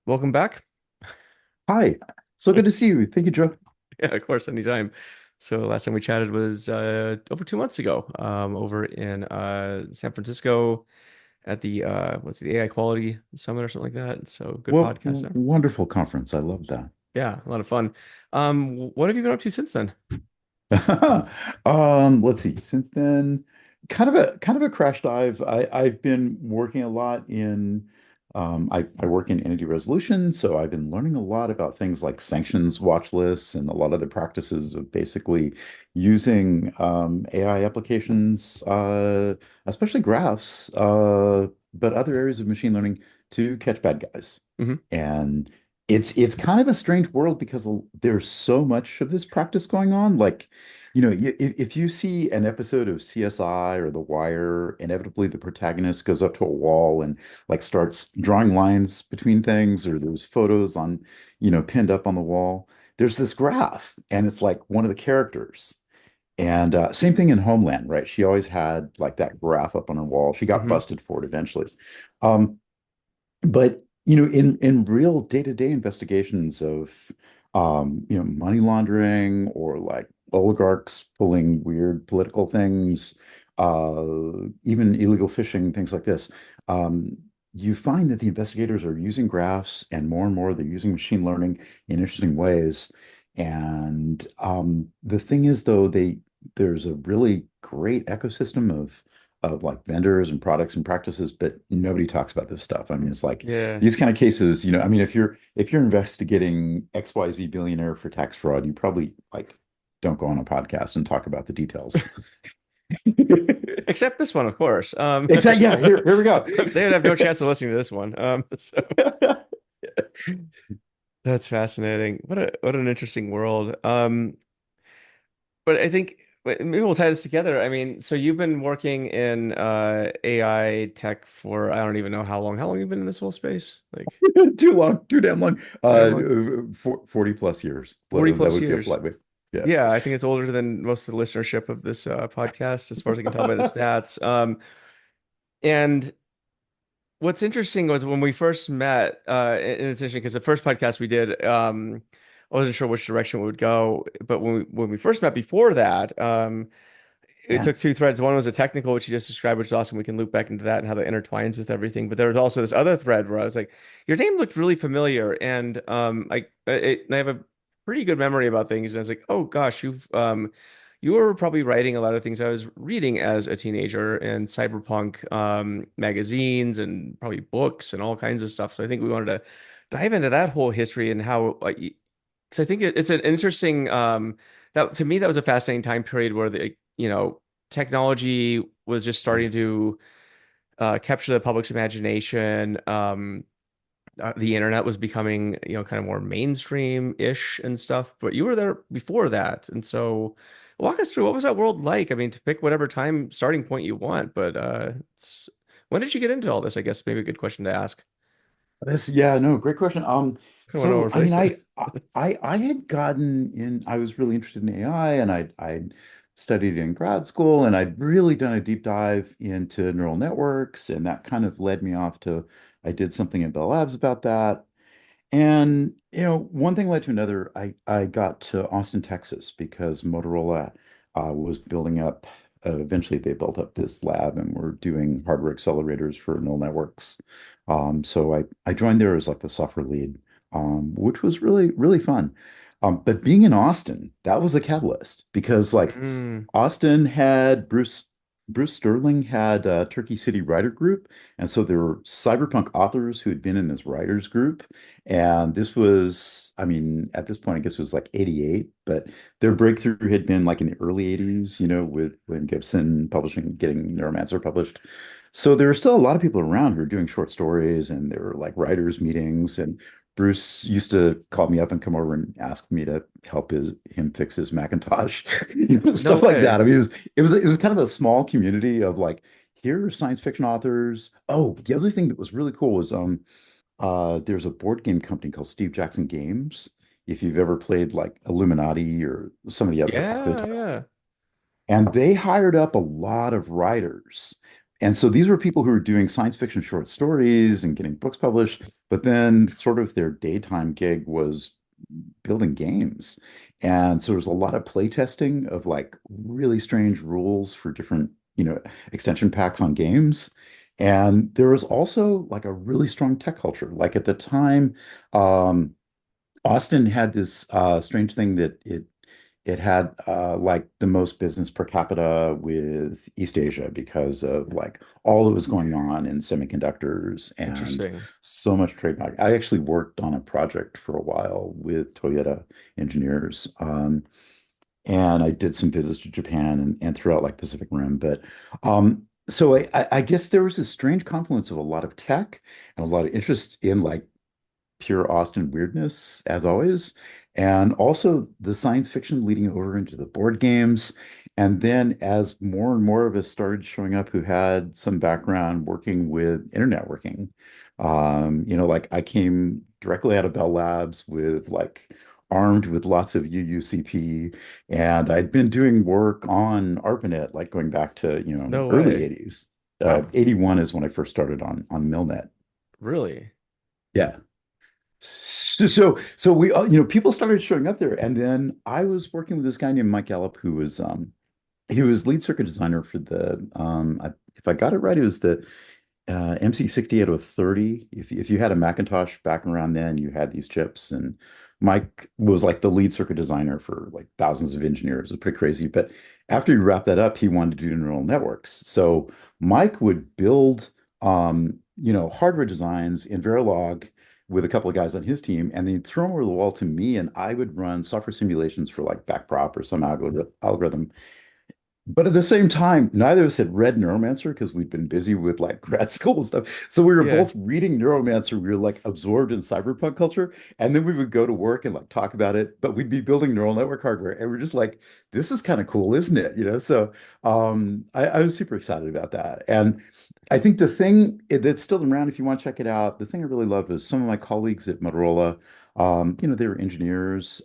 Welcome back. Hi. So good to see you. Thank you, Joe. Yeah, of course, anytime. So last time we chatted was over 2 months ago, over in San Francisco at the what's the AI Quality Summit or something like that. So good Well, podcast there. wonderful conference. I love that. Yeah, a lot of fun. What have you been up to since then? Let's see. Since then, kind of a crash dive. I've been working a lot in I work in entity resolution, so I've been learning a lot about things like sanctions watch lists and a lot of the practices of basically using AI applications, especially graphs, but other areas of machine learning to catch bad guys. Hmm. And it's kind of a strange world because there's so much of this practice going on. Like, if you see an episode of CSI or The Wire, inevitably the protagonist goes up to a wall and like starts drawing lines between things, or there's photos on, pinned up on the wall. There's this graph, and it's like one of the characters. And same thing in Homeland, right? She always had like that graph up on her wall. She got Hmm. busted for it eventually. Um, but in real day-to-day investigations of money laundering or like oligarchs pulling weird political things, uh, even illegal fishing, things like this, um, you find that the investigators are using graphs and more they're using machine learning in interesting ways. And the thing is, though, there's a really great ecosystem of like vendors and products and practices, but nobody talks about this stuff. I mean, it's like Yeah. these kind of cases, I mean, if you're investigating XYZ billionaire for tax fraud, you probably like don't go on a podcast and talk about the details. Except this one, of course. Exactly. Yeah, here we go. They would have no chance of listening to this one. So that's fascinating. What an interesting world. But I think maybe we'll tie this together. I mean, so you've been working in AI tech for I don't even know how long. How long have you been in this whole space? Like Too long, too damn long. too damn long. 40 plus years. 40 That plus would be a years. polite way. Yeah. Yeah, I think it's older than most of the listenership of this podcast, as far as I can tell by the stats. And what's interesting was when we first met, and it's interesting because the first podcast we did, I wasn't sure which direction we would go, but when we first met before that, it Yeah. took two threads. One was a technical, which you just described, which is awesome. We can loop back into that and how that intertwines with everything. But there was also this other thread where I was like, your name looked really familiar, and I have a pretty good memory about things. And I was like, oh gosh, you were probably writing a lot of things I was reading as a teenager and cyberpunk magazines and probably books and all kinds of stuff. So I think we wanted to dive into that whole history and how, because I think it's an interesting that to me that was a fascinating time period where technology was just Yeah. starting to capture the public's imagination. The internet was becoming, kind of more mainstream-ish and stuff. But you were there before that, and so walk us through what was that world like? I mean, to pick whatever time starting point you want, but when did you get into all this? I guess maybe a good question to ask. Yeah, no, great question. Kind of went all over So the I mean, place, but I had gotten in, I was really interested in AI, and I'd studied in grad school, and I'd really done a deep dive into neural networks, and that kind of led me off to, I did something at Bell Labs about that. And one thing led to another. I got to Austin, Texas, because Motorola was building up. Eventually, they built up this lab and were doing hardware accelerators for neural networks. So I joined there as like the software lead, which was really fun. But being in Austin, that was the catalyst because like mm, Austin had Bruce Sterling had a Turkey City Writer Group, and so there were cyberpunk authors who had been in this writers group. And this was, I mean, at this point, I guess it was like 88, but their breakthrough had been like in the early 80s, with when Gibson publishing, getting Neuromancer published. So there were still a lot of people around who were doing short stories, and there were like writers' meetings. And Bruce used to call me up and come over and ask me to help him fix his Macintosh, no stuff like way. that. I mean, it was kind of a small community of like, here are science fiction authors. Oh, the other thing that was really cool was there's a board game company called Steve Jackson Games. If you've ever played like Illuminati or some of the other popular Yeah, titles, yeah. and they hired up a lot of writers, And so these were people who were doing science fiction short stories and getting books published, but then sort of their daytime gig was building games. And so there was a lot of play testing of like really strange rules for different, extension packs on games. And there was also like a really strong tech culture. Like at the time, Austin had this strange thing that it had like the most business per capita with East Asia because of like all that was going on in semiconductors and Interesting. so much trade back. I actually worked on a project for a while with Toyota engineers, and I did some visits to Japan and throughout like Pacific Rim. But so I guess there was this strange confluence of a lot of tech and a lot of interest in like pure Austen weirdness, as always, and also the science fiction leading over into the board games. And then as more and more of us started showing up who had some background working with internet working, like I came directly out of Bell Labs with like armed with lots of UUCP, and I'd been doing work on ARPANET, like going back to, No early way. 80s. Wow. 81 is when I first started on Milnet. Really? Yeah. So we, people started showing up there, and then I was working with this guy named Mike Gallup, who was he was lead circuit designer for the if I got it right, it was the MC68030. If you had a Macintosh back around then, you had these chips, and Mike was like the lead circuit designer for like thousands of engineers. It was pretty crazy. But after he wrapped that up, he wanted to do neural networks. So Mike would build, hardware designs in Verilog with a couple of guys on his team, and then he'd throw them over the wall to me, and I would run software simulations for like backprop or some algorithm. But at the same time, neither of us had read Neuromancer because we'd been busy with like grad school and stuff. So we were Yeah. both reading Neuromancer. We were like absorbed in cyberpunk culture. And then we would go to work and like talk about it, but we'd be building neural network hardware. And we're just like, this is kind of cool, isn't it? So I was super excited about that. And I think the thing that's still around, if you want to check it out, the thing I really loved was some of my colleagues at Motorola. They were engineers.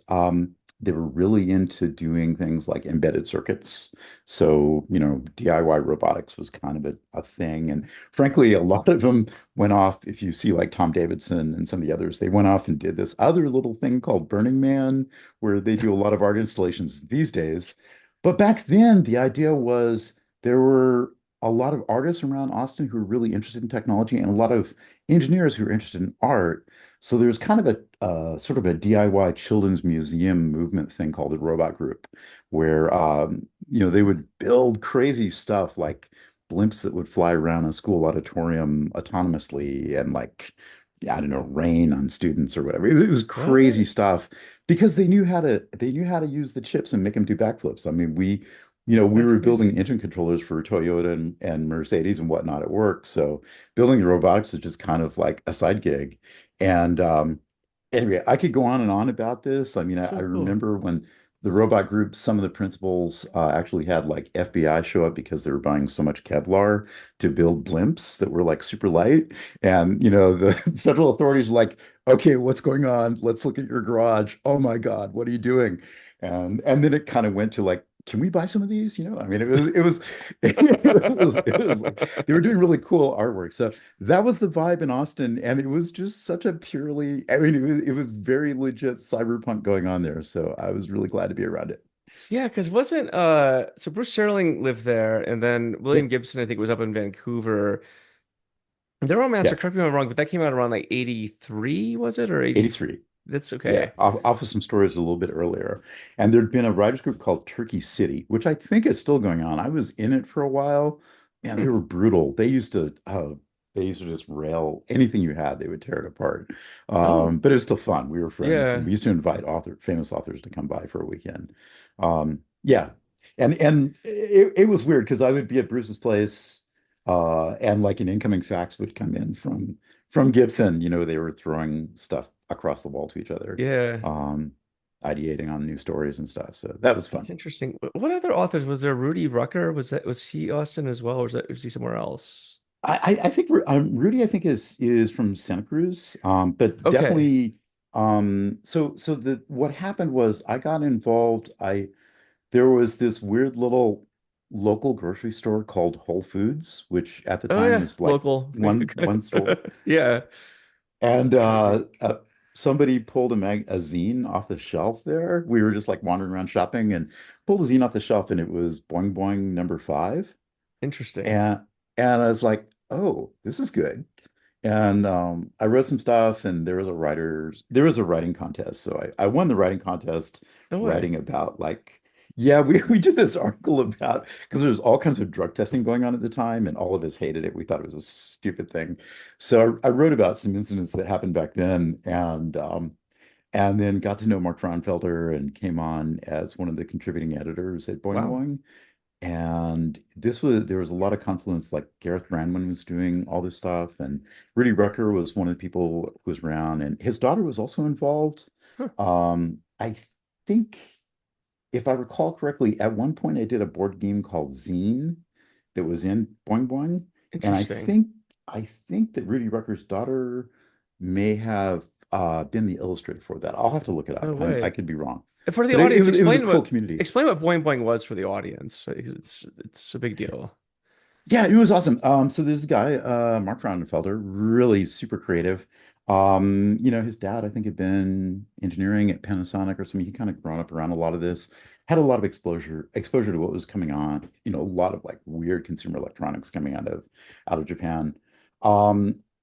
They were really into doing things like embedded circuits. So, DIY robotics was kind of a thing. And frankly, a lot of them went off, if you see like Tom Davidson and some of the others, they went off and did this other little thing called Burning Man, where they do a lot of art installations these days. But back then, the idea was there were a lot of artists around Austin who were really interested in technology and a lot of engineers who were interested in art. So there's kind of a sort of a DIY children's museum movement thing called the Robot Group, where they would build crazy stuff like blimps that would fly around a school auditorium autonomously and like, I don't know, rain on students or whatever. It was crazy What? stuff because they knew how to use the chips and make them do backflips. I mean, we That's were building crazy. engine controllers for Toyota and Mercedes and whatnot at work. So building the robotics is just kind of like a side gig. And anyway, I could go on and on about this. I mean, I, That's I so cool. remember when the robot group, some of the principals actually had like FBI show up because they were buying so much Kevlar to build blimps that were like super light. And, the federal authorities were like, okay, what's going on? Let's look at your garage. Oh my God, what are you doing? And then it kind of went to like, can we buy some of these? I mean, it was it was like they were doing really cool artwork. So that was the vibe in Austin, and it was just such a purely, I mean, it was very legit cyberpunk going on there. So I was really glad to be around it. Yeah, because wasn't so Bruce Sterling lived there, and then Yeah, William Gibson I think was up in Vancouver. The Romancer, yeah, correct me if I'm wrong, but that came out around like 83, was it? Or 80? 83. That's Yeah, okay. off of some stories a little bit earlier. And there'd been a writers group called Turkey City, which I think is still going on. I was in it for a while. Man, they Hmm. were brutal. They used to just rail anything you had, they would tear it apart. Oh, But it was still fun. We were friends, and yeah. we used to invite famous authors to come by for a weekend. Yeah. And it was weird because I would be at Bruce's place, and like an incoming fax would come in from Gibson. They were throwing stuff across the wall to each other, Yeah. um, ideating on new stories and stuff. So that was That's fun. interesting. What other authors was there? Rudy Rucker? Was he Austin as well, or was he somewhere else? I think Rudy, I think is from Santa Cruz, but Okay. definitely. So the what happened was I got involved. There was this weird little. local grocery store called Whole Foods, which at the Oh time yeah, was like local. one store. Yeah, And that's crazy. somebody pulled a zine off the shelf there. We were just like wandering around shopping and pulled a zine off the shelf, and it was Boing Boing number 5. Interesting. And I was like, oh, this is good. And I wrote some stuff, and there was a writing contest. So I won the writing contest, No way. writing about like, yeah, we did this article about because there was all kinds of drug testing going on at the time, and all of us hated it. We thought it was a stupid thing. So I wrote about some incidents that happened back then, and then got to know Mark Frauenfelder and came on as one of the contributing editors at Boing Wow. Boing. And there was a lot of confluence, like Gareth Brandman was doing all this stuff, and Rudy Rucker was one of the people who was around, and his daughter was also involved. Huh. I think, if I recall correctly, at one point I did a board game called Zine that was in Boing Boing, and Interesting. I think that Rudy Rucker's daughter may have been the illustrator for that. I'll have to look it No up. I way. could be wrong, And for the but audience, it was a cool community. explain what Boing Boing was for the audience. It's a big deal. Yeah, it was awesome. So there's a guy, Mark Frauenfelder, really super creative. His dad, I think, had been engineering at Panasonic or something. He kind of grown up around a lot of this, had a lot of exposure to what was coming on. A lot of like weird consumer electronics coming out of Japan.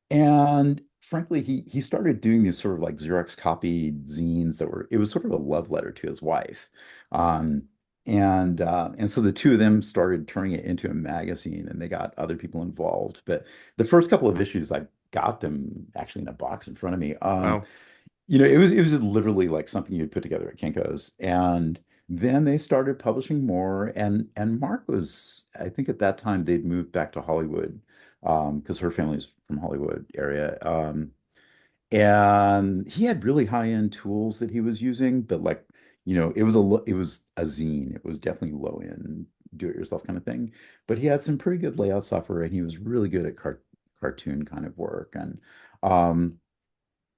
And frankly, he started doing these sort of like Xerox copied zines that were, it was sort of a love letter to his wife. Um, and so the two of them started turning it into a magazine, and they got other people involved. But the first couple of issues, I got them actually in a box in front of me. Wow. It was literally like something you'd put together at Kinko's. And then they started publishing more. And Mark was, I think at that time they'd moved back to Hollywood, because her family's from Hollywood area. And he had really high-end tools that he was using, but like, it was a zine. It was definitely low-end, do-it-yourself kind of thing. But he had some pretty good layout software, and he was really good at cartoon kind of work. And um,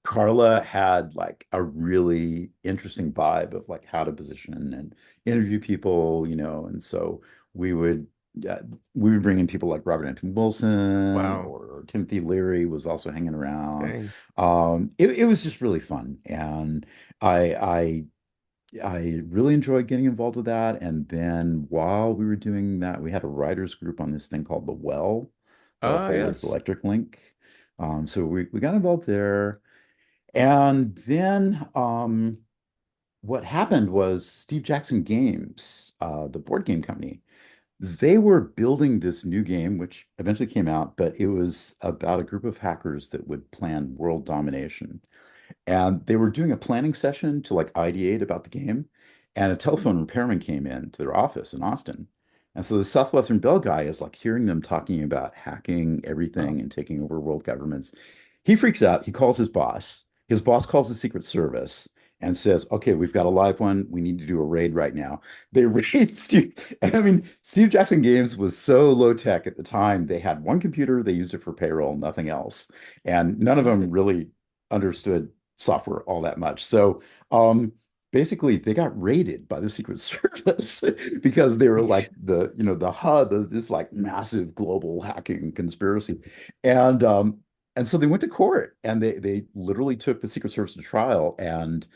Carla had like a really interesting vibe of like how to position and interview people, and so we would uh, we would bring in people like Robert Anton Wilson, Wow. or Timothy Leary was also hanging around. Dang. It was just really fun, and I I really enjoyed getting involved with that. And then while we were doing that, we had a writers group on this thing called the Ah, Holders yes. Electric Link. So we got involved there. And then what happened was Steve Jackson Games, the board game company, they were building this new game, which eventually came out, but it was about a group of hackers that would plan world domination. And they were doing a planning session to like ideate about the game. And a telephone repairman came in to their office in Austin. And so the Southwestern Bell guy is like hearing them talking about hacking Oh. everything and taking over world governments. He freaks out. He calls his boss. His boss calls the Secret Service and says, okay, we've got a live one. We need to do a raid right now. They raid Steve. And I mean, Steve Jackson Games was so low tech at the time. They had one computer, they used it for payroll, nothing else. And none of them Right. really understood software all that much. So basically they got raided by the Secret Service because they were like the hub of this like massive global hacking conspiracy. And and so they went to court, and they literally took the Secret Service to trial. And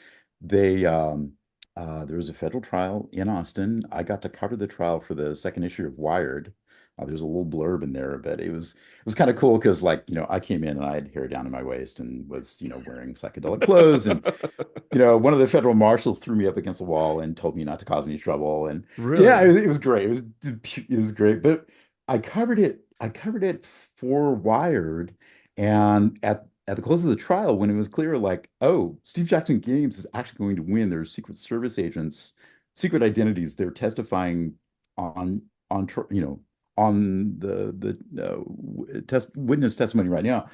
they there was a federal trial in Austin. I got to cover the trial for the second issue of Wired. There's a little blurb in there, but it was kind of cool because like, I came in and I had hair down to my waist and was, wearing psychedelic clothes. And, one of the federal marshals threw me up against the wall and told me not to cause any trouble. And yeah, Really? it was great. It was great. But I covered it for Wired. And at the close of the trial, when it was clear, like, oh, Steve Jackson Games is actually going to win, their Secret Service agents, secret identities, they're testifying on on the witness testimony right now.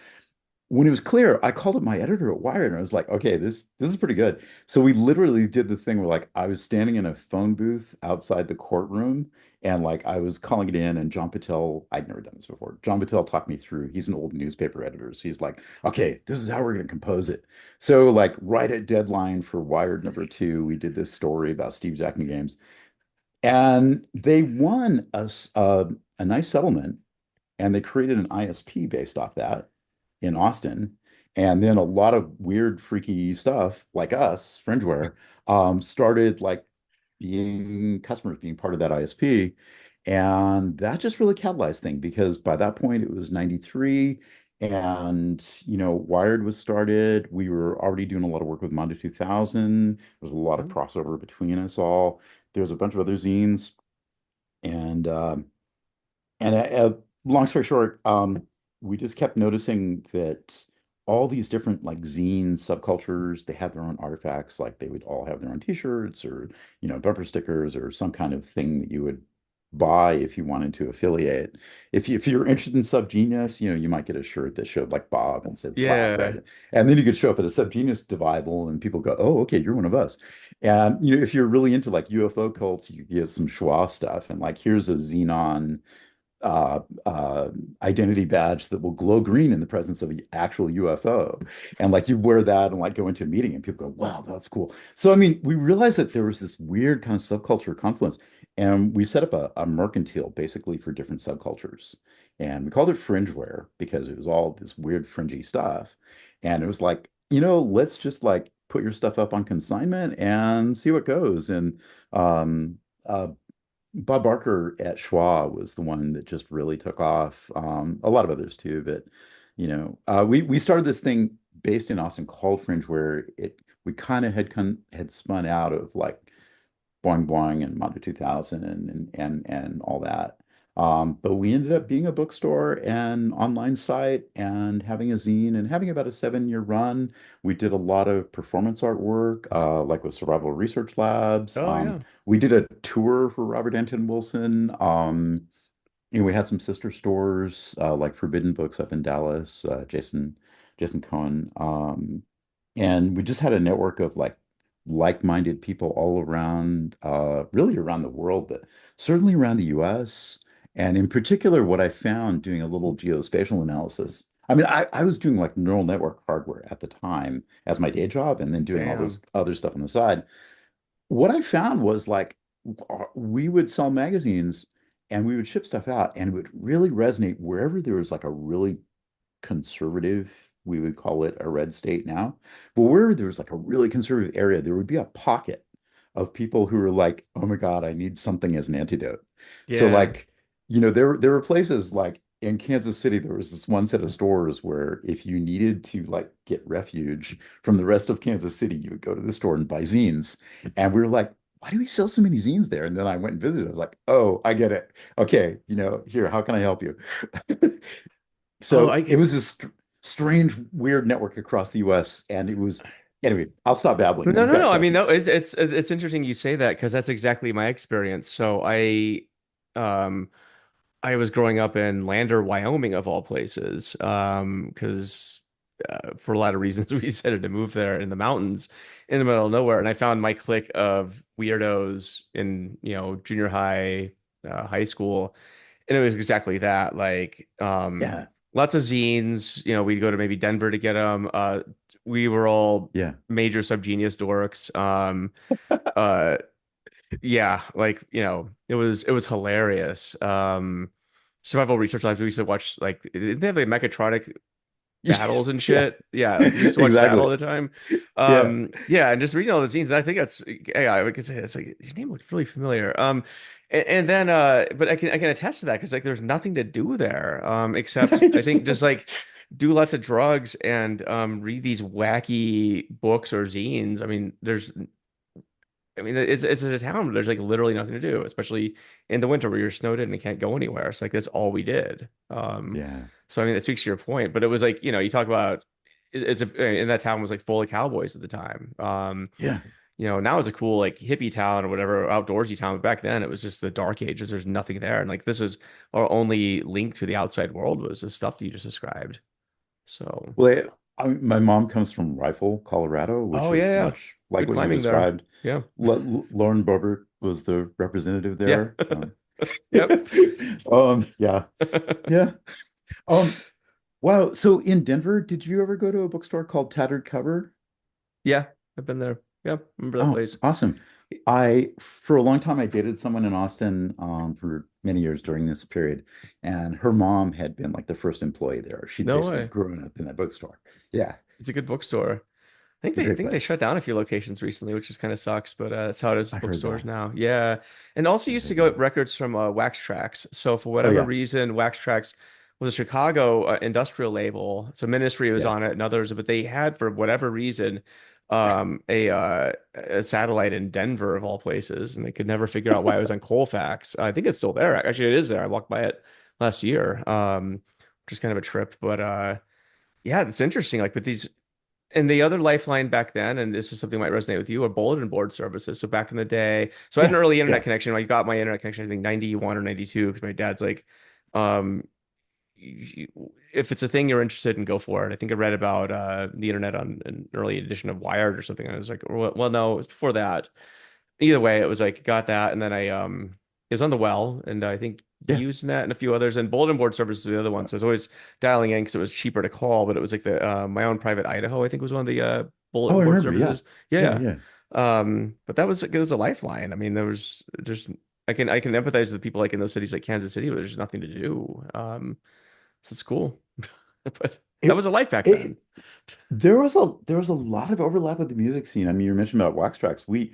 When it was clear, I called up my editor at Wired, and I was like, okay, this is pretty good. So we literally did the thing where like I was standing in a phone booth outside the courtroom, and like I was calling it in, and John Patel, I'd never done this before. John Patel talked me through. He's an old newspaper editor. So he's like, okay, this is how we're gonna compose it. So like right at deadline for Wired number 2, we did this story about Steve Jackson Games. And they won a nice settlement, and they created an ISP based off that in Austin. And then a lot of weird, freaky stuff like us, Fringeware, started like being customers, being part of that ISP. And that just really catalyzed thing because by that point it was 93 and Wired was started. We were already doing a lot of work with Mondo 2000. There was a lot of Oh, crossover between us all. There's a bunch of other zines and long story short, we just kept noticing that all these different like zine subcultures, they had their own artifacts. Like they would all have their own t-shirts or, bumper stickers or some kind of thing that you would buy if you wanted to affiliate. If you're interested in Subgenius, you might get a shirt that showed like Bob and said Slack, yeah. right? And then you could show up at a Subgenius Devival and people go, oh, okay, you're one of us. And if you're really into like UFO cults, you get some schwa stuff and like here's a Xenon uh, uh, identity badge that will glow green in the presence of an actual UFO. And like you wear that and like go into a meeting and people go, wow, that's cool. So, I mean, we realized that there was this weird kind of subculture confluence. And we set up a mercantile basically for different subcultures. And we called it Fringeware because it was all this weird fringy stuff. And it was like, let's just like put your stuff up on consignment and see what goes. And um, uh, Bob Barker at Schwa was the one that just really took off. A lot of others too, but we started this thing based in Austin called Fringe, where it we kind of had spun out of like Boing Boing and Mondo 2000 and all that. But we ended up being a bookstore and online site and having a zine and having about a 7-year run. We did a lot of performance artwork, like with Survival Research Labs. Oh, yeah. We did a tour for Robert Anton Wilson. We had some sister stores like Forbidden Books up in Dallas, Jason Cohen. And we just had a network of like-minded people all around, really around the world, but certainly around the US. And in particular, what I found doing a little geospatial analysis. I mean, I was doing like neural network hardware at the time as my day job and then doing all this Damn. other stuff on the side. What I found was like we would sell magazines and we would ship stuff out and it would really resonate wherever there was like a really conservative, we would call it a red state now. But where there was like a really conservative area, there would be a pocket of people who were like, oh my God, I need something as an antidote. So Yeah. like, there were places like in Kansas City, there was this one set of stores where if you needed to like get refuge from the rest of Kansas City, you would go to the store and buy zines. And we were like, why do we sell so many zines there? And then I went and visited. I was like, oh, I get it. Okay, here, how can I help you? Oh, So it was this strange, weird network across the US. And it was, anyway, I'll stop babbling. no, You've no, got no. I mean, no, questions. it's interesting you say that because that's exactly my experience. So um, I was growing up in Lander, Wyoming, of all places, because for a lot of reasons we decided to move there in the mountains, in the middle of nowhere, and I found my clique of weirdos in junior high, high school, and it was exactly that. Like, Yeah, lots of zines. We'd go to maybe Denver to get them. We were all yeah. major subgenius dorks. Uh, yeah, like, it was hilarious. Survival Research Labs, we used to watch like didn't they have like mechatronic battles and Yeah, shit? Yeah, like we used to watch that all exactly. the time. Yeah. Yeah, and just reading all the scenes, I think that's yeah, I could say it's like your name looked really familiar. And then but I can attest to that because like there's nothing to do there. I Except I think just understand. like do lots of drugs and read these wacky books or zines. I mean, it's a town where there's like literally nothing to do, especially in the winter where you're snowed in and can't go anywhere. It's like that's all we did. Yeah. So I mean, that speaks to your point. But it was like, you talk about it's a in that town was like full of cowboys at the time. Yeah. Now it's a cool like hippie town or whatever, outdoorsy town. But back then it was just the dark ages. There's nothing there, and like this is our only link to the outside world was the stuff that you just described. So, Well, my mom comes from Rifle, Colorado, which oh yeah, is yeah, much like good what you climbing there. described. Yeah, Lauren Boebert was the representative yeah, there. yep. Yeah. Yeah. Um, wow. So in Denver, did you ever go to a bookstore called Tattered Cover? Yeah, I've been there. Yeah, remember that Oh, place. awesome. For a long time, I dated someone in Austin for many years during this period, and her mom had been like the first employee there. She'd No basically way. grown up in that bookstore. Yeah, It's a good bookstore. it's a great Think they place. shut down a few locations recently, which just kind of sucks, but that's how it is I with heard bookstores that. now. Yeah. And also I used to heard go that. with records from Wax Trax. So for Oh whatever yeah, reason, Wax Trax was a Chicago industrial label. So Ministry was yeah. on it and others, but they had for whatever reason a satellite in Denver of all places, and they could never figure out why it was on Colfax. I think it's still there. Actually, it is there. I walked by it last year. Which is kind of a trip, but yeah, it's interesting. Like with these and the other lifeline back then, and this is something that might resonate with you, are bulletin board services. So back in the day, so I had an Yeah, early internet yeah, connection. I got my internet connection, I think 91 or 92, because my dad's like, um, if it's a thing you're interested in, go for it. I think I read about the internet on an early edition of Wired or something. And I was like, well, no, it was before that. Either way, it was like got that, and then it was on the well, and I think yeah. Usenet and a few others, and bulletin board services were the other one. So I was always dialing in because it was cheaper to call, but it was like the my own private Idaho, I think was one of the Oh, bulletin I board remember. Yeah, services. Yeah, yeah, yeah. yeah. But that was it was a lifeline. I mean, there was just I can empathize with people like in those cities like Kansas City where there's nothing to do. So it's cool, but that It was a life back then. it there was a lot of overlap with the music scene. I mean, you mentioned about Wax Trax. We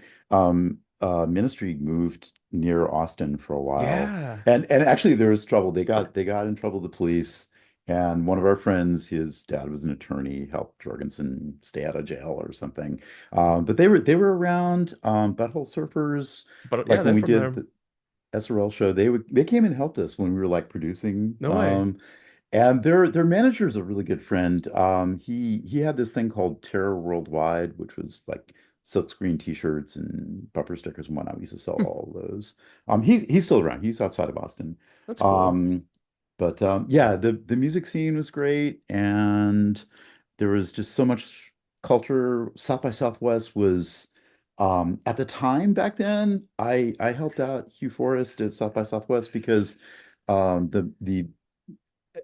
Ministry moved near Austin for a while. Yeah. And actually there was trouble. They got in trouble with the police. And one of our friends, his dad was an attorney, helped Jorgensen stay out of jail or something. But they were around Butthole Surfers, But yeah, like when they're we from did there. the SRL show, they came and helped us when we were like producing. No way. And their manager is a really good friend. He had this thing called Terror Worldwide, which was like silkscreen t-shirts and bumper stickers and whatnot. We used to sell Hmm, all of those. He's still around. He's outside of Austin. that's cool. Um, but yeah, the music scene was great, and there was just so much culture. South by Southwest was at the time back then. I helped out Hugh Forrest at South by Southwest because the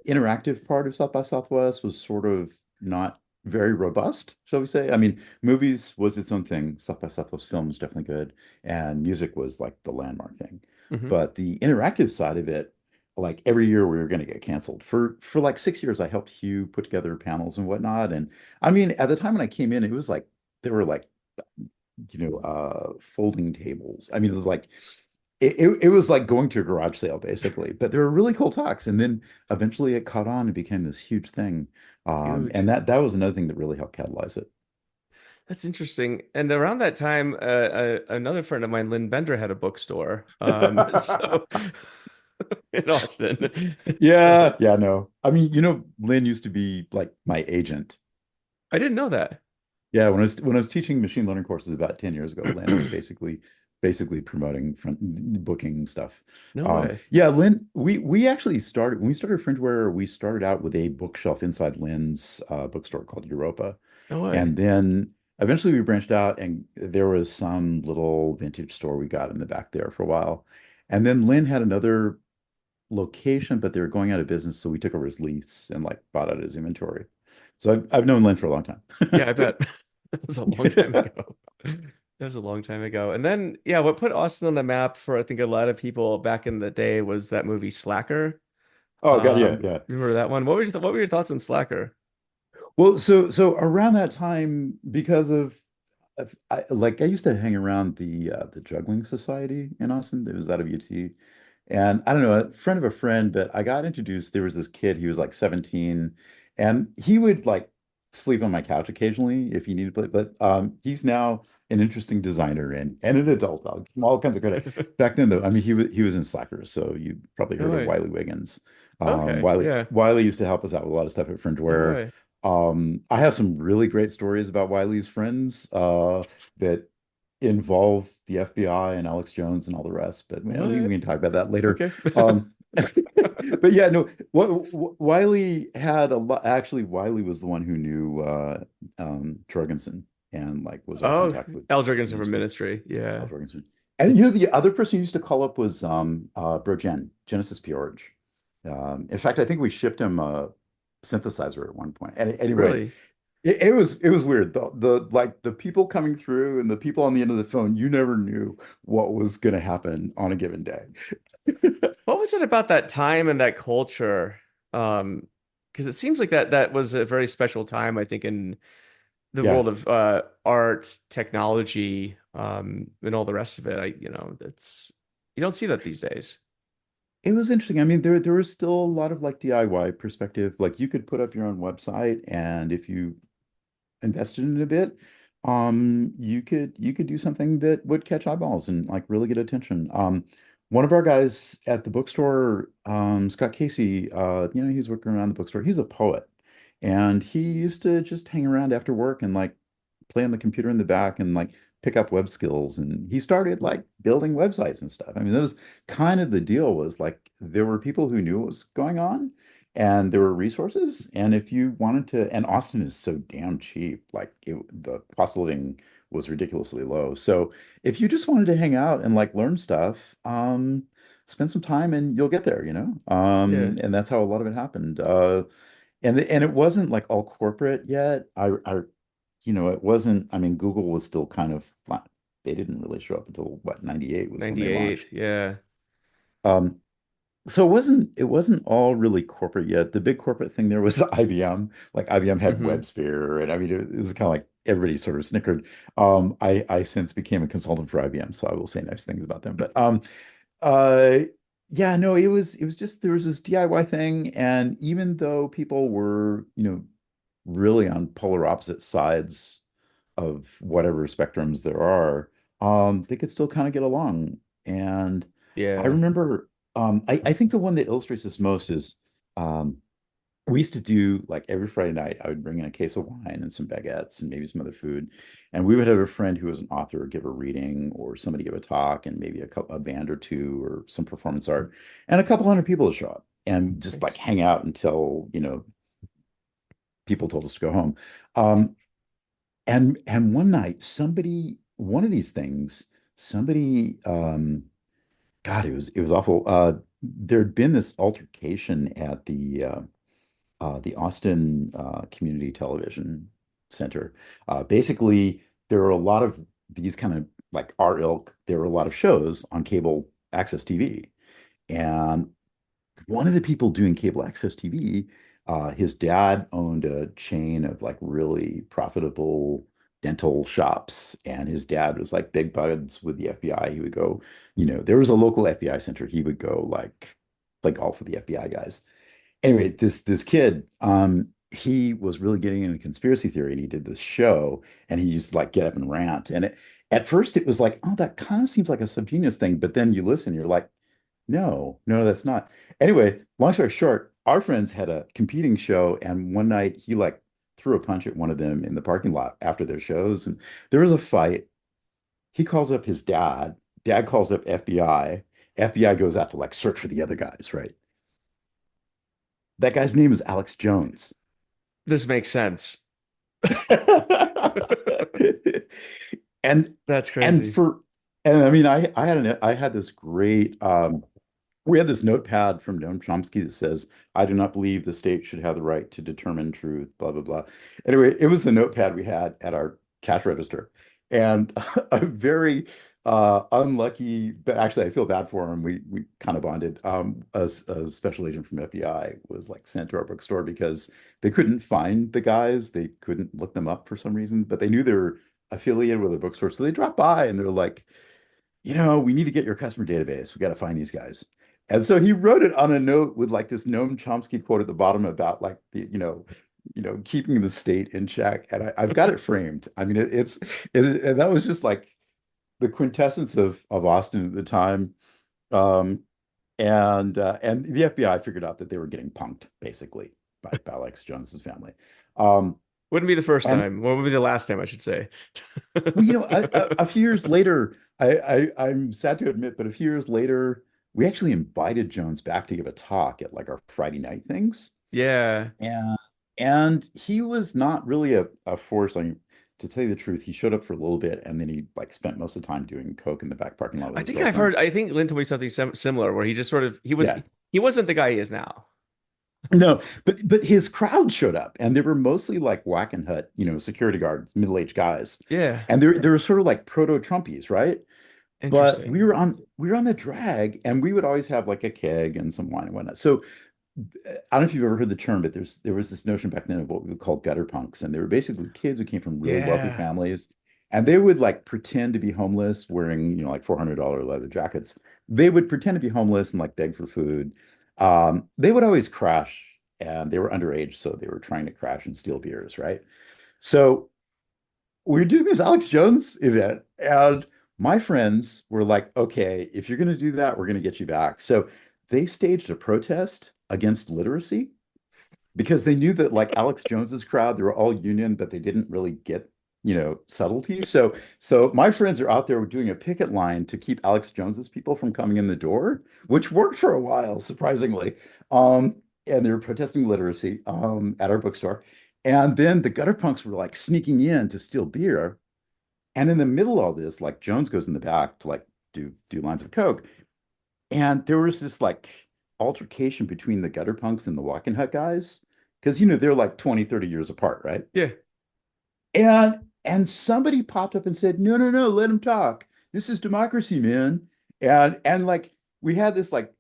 interactive part of South by Southwest was sort of not very robust, shall we say. I mean, movies was its own thing. South by Southwest film was definitely good, and music was like the landmark thing. Hmm. But the interactive side of it, like every year we were going to get canceled. For like 6 years, I helped Hugh put together panels and whatnot. And I mean, at the time when I came in, it was like there were like folding tables. I mean, it was like it was like going to a garage sale basically, but there were really cool talks. And then eventually it caught on and became this huge thing. And Huge. that was another thing that really helped catalyze it. That's interesting. And around that time, another friend of mine, Lynn Bender, had a bookstore. So in Austin. Yeah, So yeah, no. I mean, Lynn used to be like my agent. I didn't know that. Yeah, when I was teaching machine learning courses about 10 years ago, Lynn was basically promoting front booking stuff. No way. Yeah, Lynn, we actually started when we started Fringeware, we started out with a bookshelf inside Lynn's bookstore called Europa. No way. And then eventually we branched out and there was some little vintage store we got in the back there for a while. And then Lynn had another location, but they were going out of business, so we took over his lease and like bought out his inventory. So I've known Lynn for a long time. Yeah, I bet. That was a long time ago. That was a long time ago. And then, yeah, what put Austin on the map for I think a lot of people back in the day was that movie Slacker. Oh God, yeah, yeah. Remember that one? What were your thoughts on Slacker? Well, so around that time, because I used to hang around the juggling society in Austin. It was out of UT, and I don't know, a friend of a friend, but I got introduced. There was this kid. He was like 17, and he would like sleep on my couch occasionally if he needed to play. But he's now an interesting designer and an adult. I'll give him all kinds of credit. Back then, though, I mean, he was in Slackers, so you probably No heard of way. Wiley Wiggins. Okay, yeah. Wiley used to help us out with a lot of stuff at No Fringeware. way. I have some really great stories about Wiley's friends that involve the FBI and Alex Jones and all the rest, but man, we What? can talk about that later. Okay. But yeah, no, Wiley had a lot. Actually, Wiley was the one who knew Jorgensen and like was our Oh, contact with Al Jurgensen from Ministry. Ministry. Al Yeah. Jorgensen. And the other person who used to call up was Genesis George. In fact, I think we shipped him a synthesizer at one point. And anyway, Really? it was weird. The like the people coming through and the people on the end of the phone, you never knew what was going to happen on a given day. What was it about that time and that culture? Um, because it seems like that was a very special time, I think, in the Yeah. world of art, technology, and all the rest of it. That's you don't see that these days. It was interesting. I mean, there was still a lot of like DIY perspective. Like you could put up your own website, and if you invested in it a bit, you could do something that would catch eyeballs and like really get attention. One of our guys at the bookstore, Scott Casey, he's working around the bookstore. He's a poet, and he used to just hang around after work and like play on the computer in the back and like pick up web skills. And he started like building websites and stuff. I mean, that was kind of the deal was like there were people who knew what was going on and there were resources. And if you wanted to, and Austin is so damn cheap, like the cost of living was ridiculously low. So if you just wanted to hang out and like learn stuff, spend some time and you'll get there, you know? Yeah, And that's how a lot of it happened. And it wasn't like all corporate yet. It wasn't, I mean, Google was still kind of flat. They didn't really show up until what, 98 was when they 98. launched. Yeah. Um, so it wasn't all really corporate yet. The big corporate thing there was IBM. Like IBM had Hmm. WebSphere, and I mean it was kind of like everybody sort of snickered. I since became a consultant for IBM, so I will say nice things about them. But uh, yeah, no, it was just there was this DIY thing, and even though people were really on polar opposite sides of whatever spectrums there are, they could still kind of get along. And I Yeah. remember, I think the one that illustrates this most is um, we used to do like every Friday night, I would bring in a case of wine and some baguettes and maybe some other food. And we would have a friend who was an author give a reading or somebody give a talk and maybe a band or two or some performance art. And a couple hundred people would show up and just like Nice. hang out until, people told us to go home. Um, and one night, one of these things, somebody, God, it was awful. There'd been this altercation at the Austin Community Television Center. Basically, there were a lot of these kind of like our ilk. There were a lot of shows on cable access TV, and one of the people doing cable access TV, his dad owned a chain of like really profitable dental shops, and his dad was like big buds with the FBI. He would go, there was a local FBI center. He would go like play golf with the FBI guys. Anyway, this kid, he was really getting into conspiracy theory, and he did this show, and he used to like get up and rant. And at first, it was like, oh, that kind of seems like a subgenius thing, but then you listen, you're like, no, no, that's not. Anyway, long story short, our friends had a competing show, and one night he like threw a punch at one of them in the parking lot after their shows, and there was a fight. He calls up his dad. Dad calls up FBI. FBI goes out to like search for the other guys, right? That guy's name is Alex Jones. This makes sense. And That's and crazy. for and I mean I had this great we had this notepad from Noam Chomsky that says, I do not believe the state should have the right to determine truth, blah, blah, blah. Anyway, it was the notepad we had at our cash register. And a very unlucky, but actually I feel bad for him. We kind of bonded. A special agent from FBI was like sent to our bookstore because they couldn't find the guys. They couldn't look them up for some reason, but they knew they were affiliated with a bookstore. So they dropped by and they're like, we need to get your customer database. We got to find these guys. And so he wrote it on a note with like this Noam Chomsky quote at the bottom about like keeping the state in check. And I've got it framed. I mean, and that was just like the quintessence of Austin at the time. Um, and the FBI figured out that they were getting punked basically by Alex Jones's family. Um, Wouldn't be the first and time. Well, would be the last time, I should say. Well, a few years later, I'm sad to admit, but a few years later, we actually invited Jones back to give a talk at like our Friday night things. Yeah. And and he was not really a force. I mean, to tell you the truth, he showed up for a little bit and then he like spent most of the time doing coke in the back parking lot with I his think I've girlfriend. heard, I think Lynn told me something similar where he just sort of, Yeah. he wasn't the guy he is now. No, but his crowd showed up, and they were mostly like Wackenhut, security guards, middle-aged guys, Yeah, and they were sort of like proto-Trumpies, right? But interesting. we were on the drag, and we would always have like a keg and some wine and whatnot. So I don't know if you've ever heard the term, but there was this notion back then of what we would call gutter punks, and they were basically kids who came from really wealthy Yeah, families, and they would like pretend to be homeless, wearing like $400 leather jackets. They would pretend to be homeless and like beg for food. They would always crash, and they were underage, so they were trying to crash and steal beers, right? So we are doing this Alex Jones event, and my friends were like, "Okay, if you're going to do that, we're going to get you back." So they staged a protest against literacy because they knew that like Alex Jones's crowd, they were all union, but they didn't really get, subtlety. So my friends are out there doing a picket line to keep Alex Jones's people from coming in the door, which worked for a while, surprisingly. And they were protesting literacy at our bookstore. And then the gutter punks were like sneaking in to steal beer. And in the middle of all this, like Jones goes in the back to like do lines of coke. And there was this like altercation between the gutter punks and the walking hut guys. Because they're like 20, 30 years apart, right? yeah. And somebody popped up and said, "No, no, no, let him talk. This is democracy, man." And like we had this like,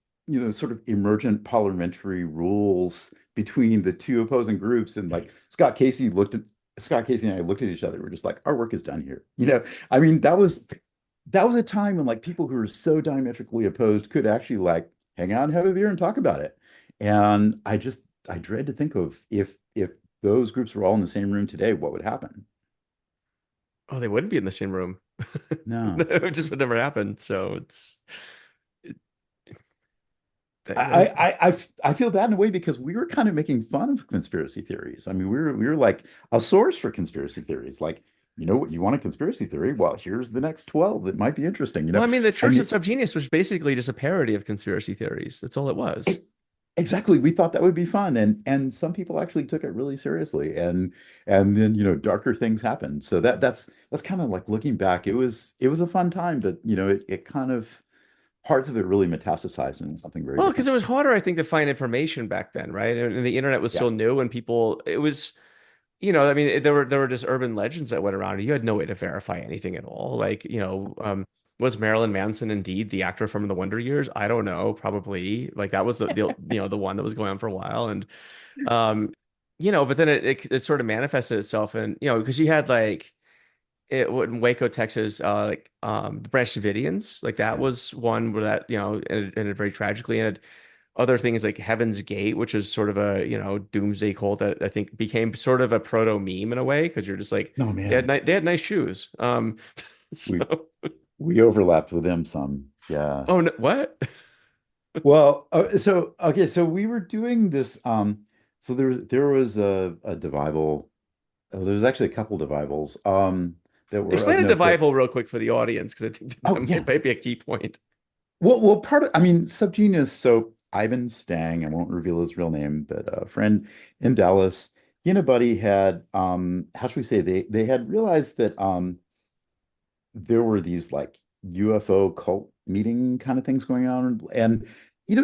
sort of emergent parliamentary rules between the two opposing groups. And like Scott Casey and I looked at each other. We're just like, our work is done here. I mean, that was a time when like people who were so diametrically opposed could actually like hang out and have a beer and talk about it. And I dread to think of if those groups were all in the same room today, what would happen? Oh, they wouldn't be in the same room. No. It just would never happen. So it, I, that, I feel bad in a way because we were kind of making fun of conspiracy theories. I mean, we were like a source for conspiracy theories. Like, what you want a conspiracy theory? Well, here's the next 12 that might be interesting, well, I mean, the Church And of Subgenius was basically just a parody of conspiracy theories. That's all it was. it, exactly, we thought that would be fun, and some people actually took it really seriously, and then darker things happened. So that's kind of like looking back. It was a fun time, but it kind of parts of it really metastasized into something very Well, because different. it was harder, I think, to find information back then, right? And the internet was Yeah. so new, and people, it was, I mean, there were just urban legends that went around, and you had no way to verify anything at all. Like, was Marilyn Manson indeed the actor from the Wonder Years? I don't know, probably. Like that was the one that was going on for a while, and um, but then it sort of manifested itself, and because you had like it in Waco, Texas, like the Branch Davidians, like that Yeah. was one where that ended very tragically, and other things like Heaven's Gate, which is sort of a doomsday cult that I think became sort of a proto meme in a way because you're just like No, man. they had nice shoes, We so we overlapped with them some. Yeah. oh no, what? Well, so okay, so we were doing this. So there was a Devival. There was actually a couple Devivals that were of Explain a note. But devival real quick for the audience because I think that oh yeah, might be a key point. well, part of, I mean, Subgenius. So Ivan Stang, I won't reveal his real name, but a friend in Dallas, he and a buddy had, how should we say, they had realized that there were these like UFO cult meeting kind of things going on. And,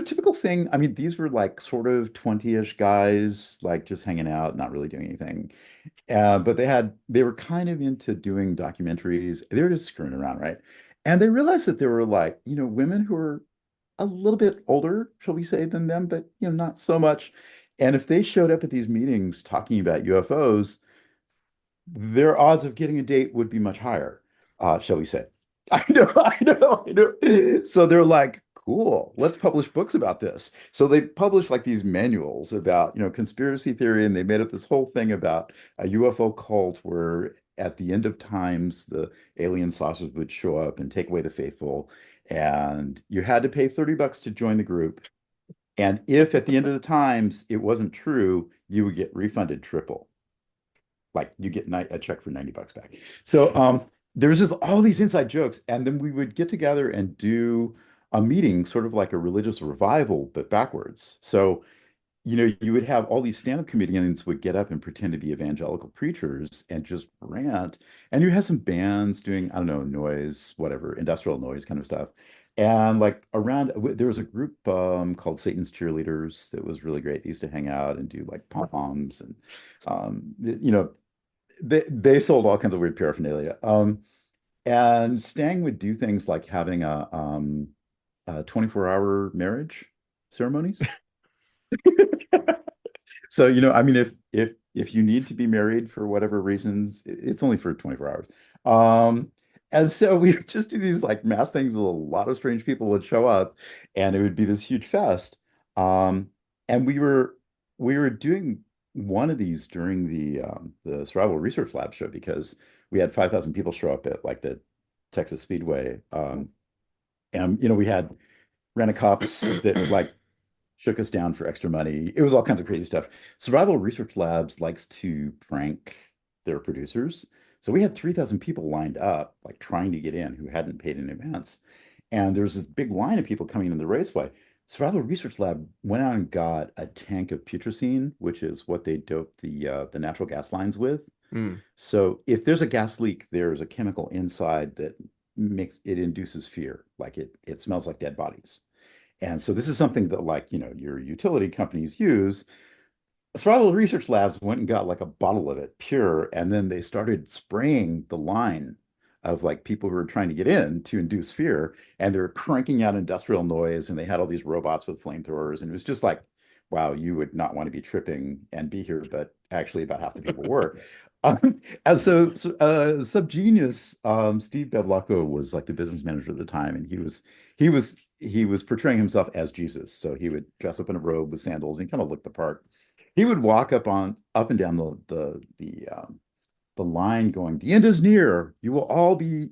typical thing, I mean, these were like sort of 20-ish guys, like just hanging out, not really doing anything. But they were kind of into doing documentaries. They were just screwing around, right? And they realized that there were like, women who were a little bit older, shall we say, than them, but, not so much. And if they showed up at these meetings talking about UFOs, their odds of getting a date would be much higher, shall we say. I know, I know, I know. So they're like, cool, let's publish books about this. So they published like these manuals about, conspiracy theory, and they made up this whole thing about a UFO cult where at the end of times, the alien saucers would show up and take away the faithful. And you had to pay $30 to join the group. And if at the end of the times it wasn't true, you would get refunded triple, like you get a check for $90 back. So there was just all these inside jokes, and then we would get together and do a meeting, sort of like a religious revival, but backwards. So you would have all these stand-up comedians would get up and pretend to be evangelical preachers and just rant. And you had some bands doing, I don't know, noise, whatever, industrial noise kind of stuff. And like around, there was a group called Satan's Cheerleaders that was really great. They used to hang out and do like pom-poms and you know, they sold all kinds of weird paraphernalia. And Stang would do things like having a 24-hour marriage ceremonies. So, I mean, if you need to be married for whatever reasons, it's only for 24 hours. And so we would just do these like mass things with a lot of strange people would show up, and it would be this huge fest. And we were doing one of these during the Survival Research Lab show because we had 5,000 people show up at like the Texas Speedway. And we had rent-a-cops that like shook us down for extra money. It was all kinds of crazy stuff. Survival Research Labs likes to prank their producers. So we had 3,000 people lined up, like trying to get in who hadn't paid in advance. And there was this big line of people coming in the raceway. Survival Research Lab went out and got a tank of putrescine, which is what they dope the natural gas lines with. Mm. So if there's a gas leak, there's a chemical inside that makes it induces fear, like it smells like dead bodies. And so this is something that like, your utility companies use. Survival Research Labs went and got like a bottle of it pure, and then they started spraying the line of like people who were trying to get in to induce fear, and they're cranking out industrial noise, and they had all these robots with flamethrowers, and it was just like, wow, you would not want to be tripping and be here, but actually about half the people were. And so Subgenius, Steve Bevlacco was like the business manager at the time, and he was portraying himself as Jesus. So he would dress up in a robe with sandals and kind of look the part. He would walk up and down the line going, the end is near. You will all be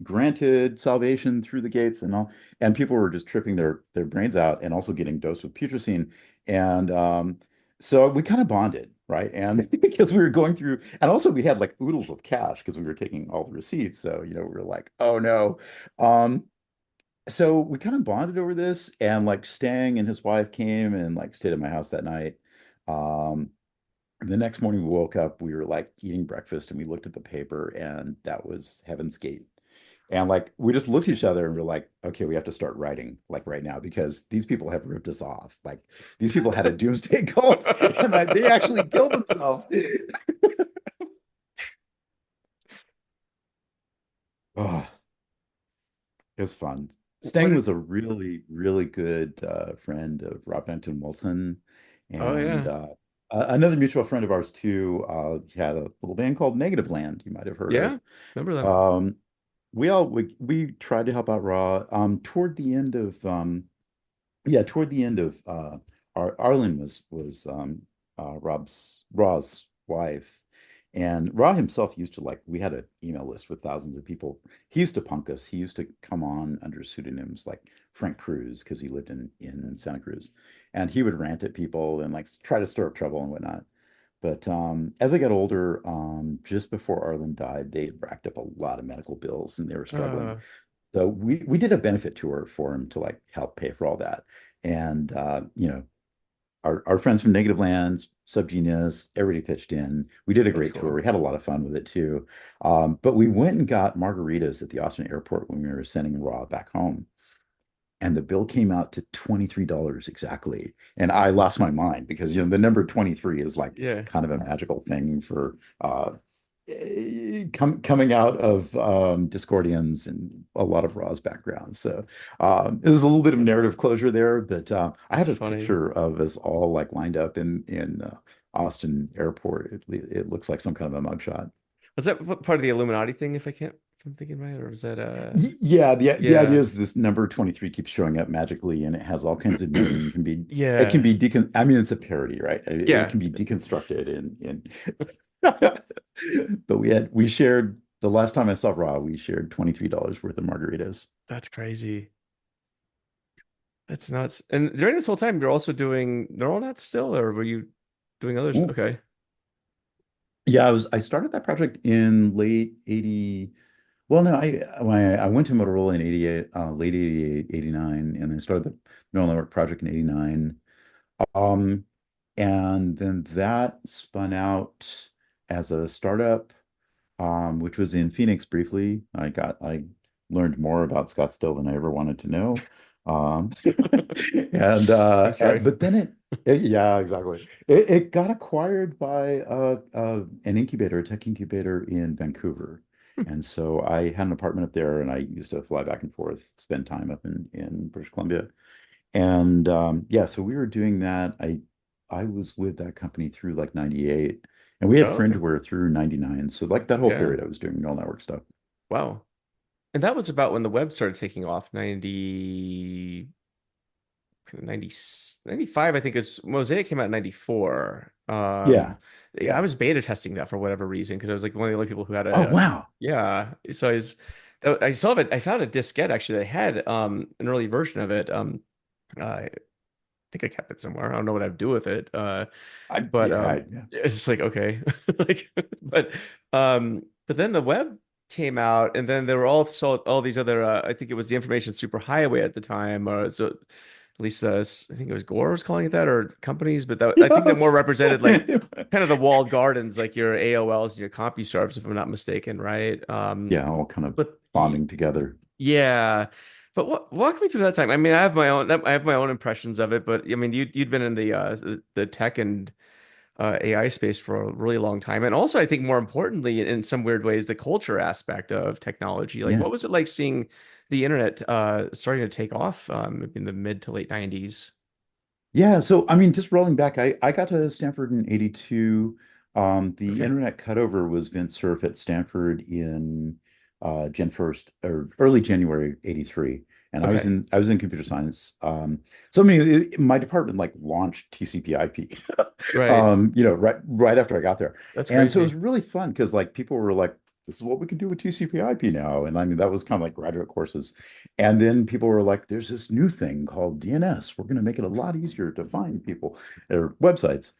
granted salvation through the gates and all. And people were just tripping their brains out and also getting dosed with putrescine. And so we kind of bonded, right? And because we were going through, and also we had like oodles of cash because we were taking all the receipts. So, we were like, oh no. Um, so we kind of bonded over this, and like Stang and his wife came and like stayed at my house that night. Um, and the next morning we woke up, we were like eating breakfast and we looked at the paper, and that was Heaven's Gate. And like we just looked at each other and we're like, okay, we have to start writing like right now because these people have ripped us off. Like these people had a doomsday cult and they actually killed themselves. Oh, it was fun. What Stang did, was a really, really good friend of Rob Benton Wilson. oh And yeah. another mutual friend of ours, too, he had a little band called Negative Land, you might have heard of. Yeah. Remember them? Um, we tried to help out Raw. Toward the end of Arlen was Raw's wife, and Raw himself used to like we had an email list with thousands of people. He used to punk us. He used to come on under pseudonyms like Frank Cruz because he lived in Santa Cruz, and he would rant at people and like try to stir up trouble and whatnot. But as they got older, just before Arlen died, they had racked up a lot of medical bills and they were struggling. Uh, So we did a benefit tour for him to like help pay for all that. And our friends from Negative Lands, Subgenius, everybody pitched in. We did a that's great tour. cool. We had a lot of fun with it too. But we went and got margaritas at the Austin airport when we were sending Raw back home. And the bill came out to $23 exactly. And I lost my mind because the number 23 is like Yeah, kind of a magical thing for coming out of Discordians and a lot of Raw's background. So it was a little bit of narrative closure there, but I that's have a funny. picture of us all like lined up in Austin Airport. It looks like some kind of a mugshot. Was that part of the Illuminati thing, if I'm thinking right, or was that Yeah, the idea yeah. is this number 23 keeps showing up magically and it has all kinds of meaning. It can Yeah. be I mean it's a parody, right? It Yeah. can be deconstructed and but we shared the last time I saw Raw, we shared $23 worth of margaritas. That's crazy. That's nuts. And during this whole time, you're also doing neural nets still, or were you doing others? Ooh. Okay. Yeah, I started that project in late 80. Well, no, I went to Motorola in 88, late 88, 89, and then started the neural network project in 89. Um, and then that spun out as a startup, which was in Phoenix briefly. I learned more about Scottsdale than I ever wanted to know. Um, and I'm sorry. but then yeah, exactly. It got acquired by an incubator, a tech incubator in Vancouver. And so I had an apartment up there, and I used to fly back and forth, spend time up in British Columbia. And yeah, so we were doing that. I was with that company through like 98, and we had Oh, okay. Fringeware through 99. So like that whole Yeah. period I was doing neural network stuff. Wow. And that was about when the web started taking off, 90, 95, I think is Mosaic came out in 94. Yeah. I Yeah. was beta testing that for whatever reason because I was like one of the only people who had Oh a wow. yeah. So I saw it. I found a diskette actually that had an early version of it. I think I kept it somewhere. I don't know what I'd do with it. But Yeah. it's just like okay, like but then the web came out, and then there were also all these other. I think it was the information superhighway at the time, or so at least I think it was Gore was calling it that, or companies. But that I think that more Yes. represented like kind of the walled gardens, like your AOLs and your CompuServes, if I'm not mistaken, right? Yeah, all kind of But bonding together. yeah. But walk me through that time. I mean, I have my own impressions of it, but I mean, you'd been in the tech and AI space for a really long time. And also, I think more importantly, in some weird ways, the culture aspect of technology. Like, Yeah. what was it like seeing the internet starting to take off in the mid to late 90s? Yeah, so I mean, just rolling back, I got to Stanford in 82. The Okay. internet cutover was Vint Cerf at Stanford in Gen 1st or early January 83. And Okay. I was in computer science. So I mean, my department like launched TCP/IP Right. right after I got there. That's And so it was crazy. really fun because like people were like, this is what we can do with TCP/IP now. And I mean, that was kind of like graduate courses. And then people were like, there's this new thing called DNS. We're going to make it a lot easier to find people or websites.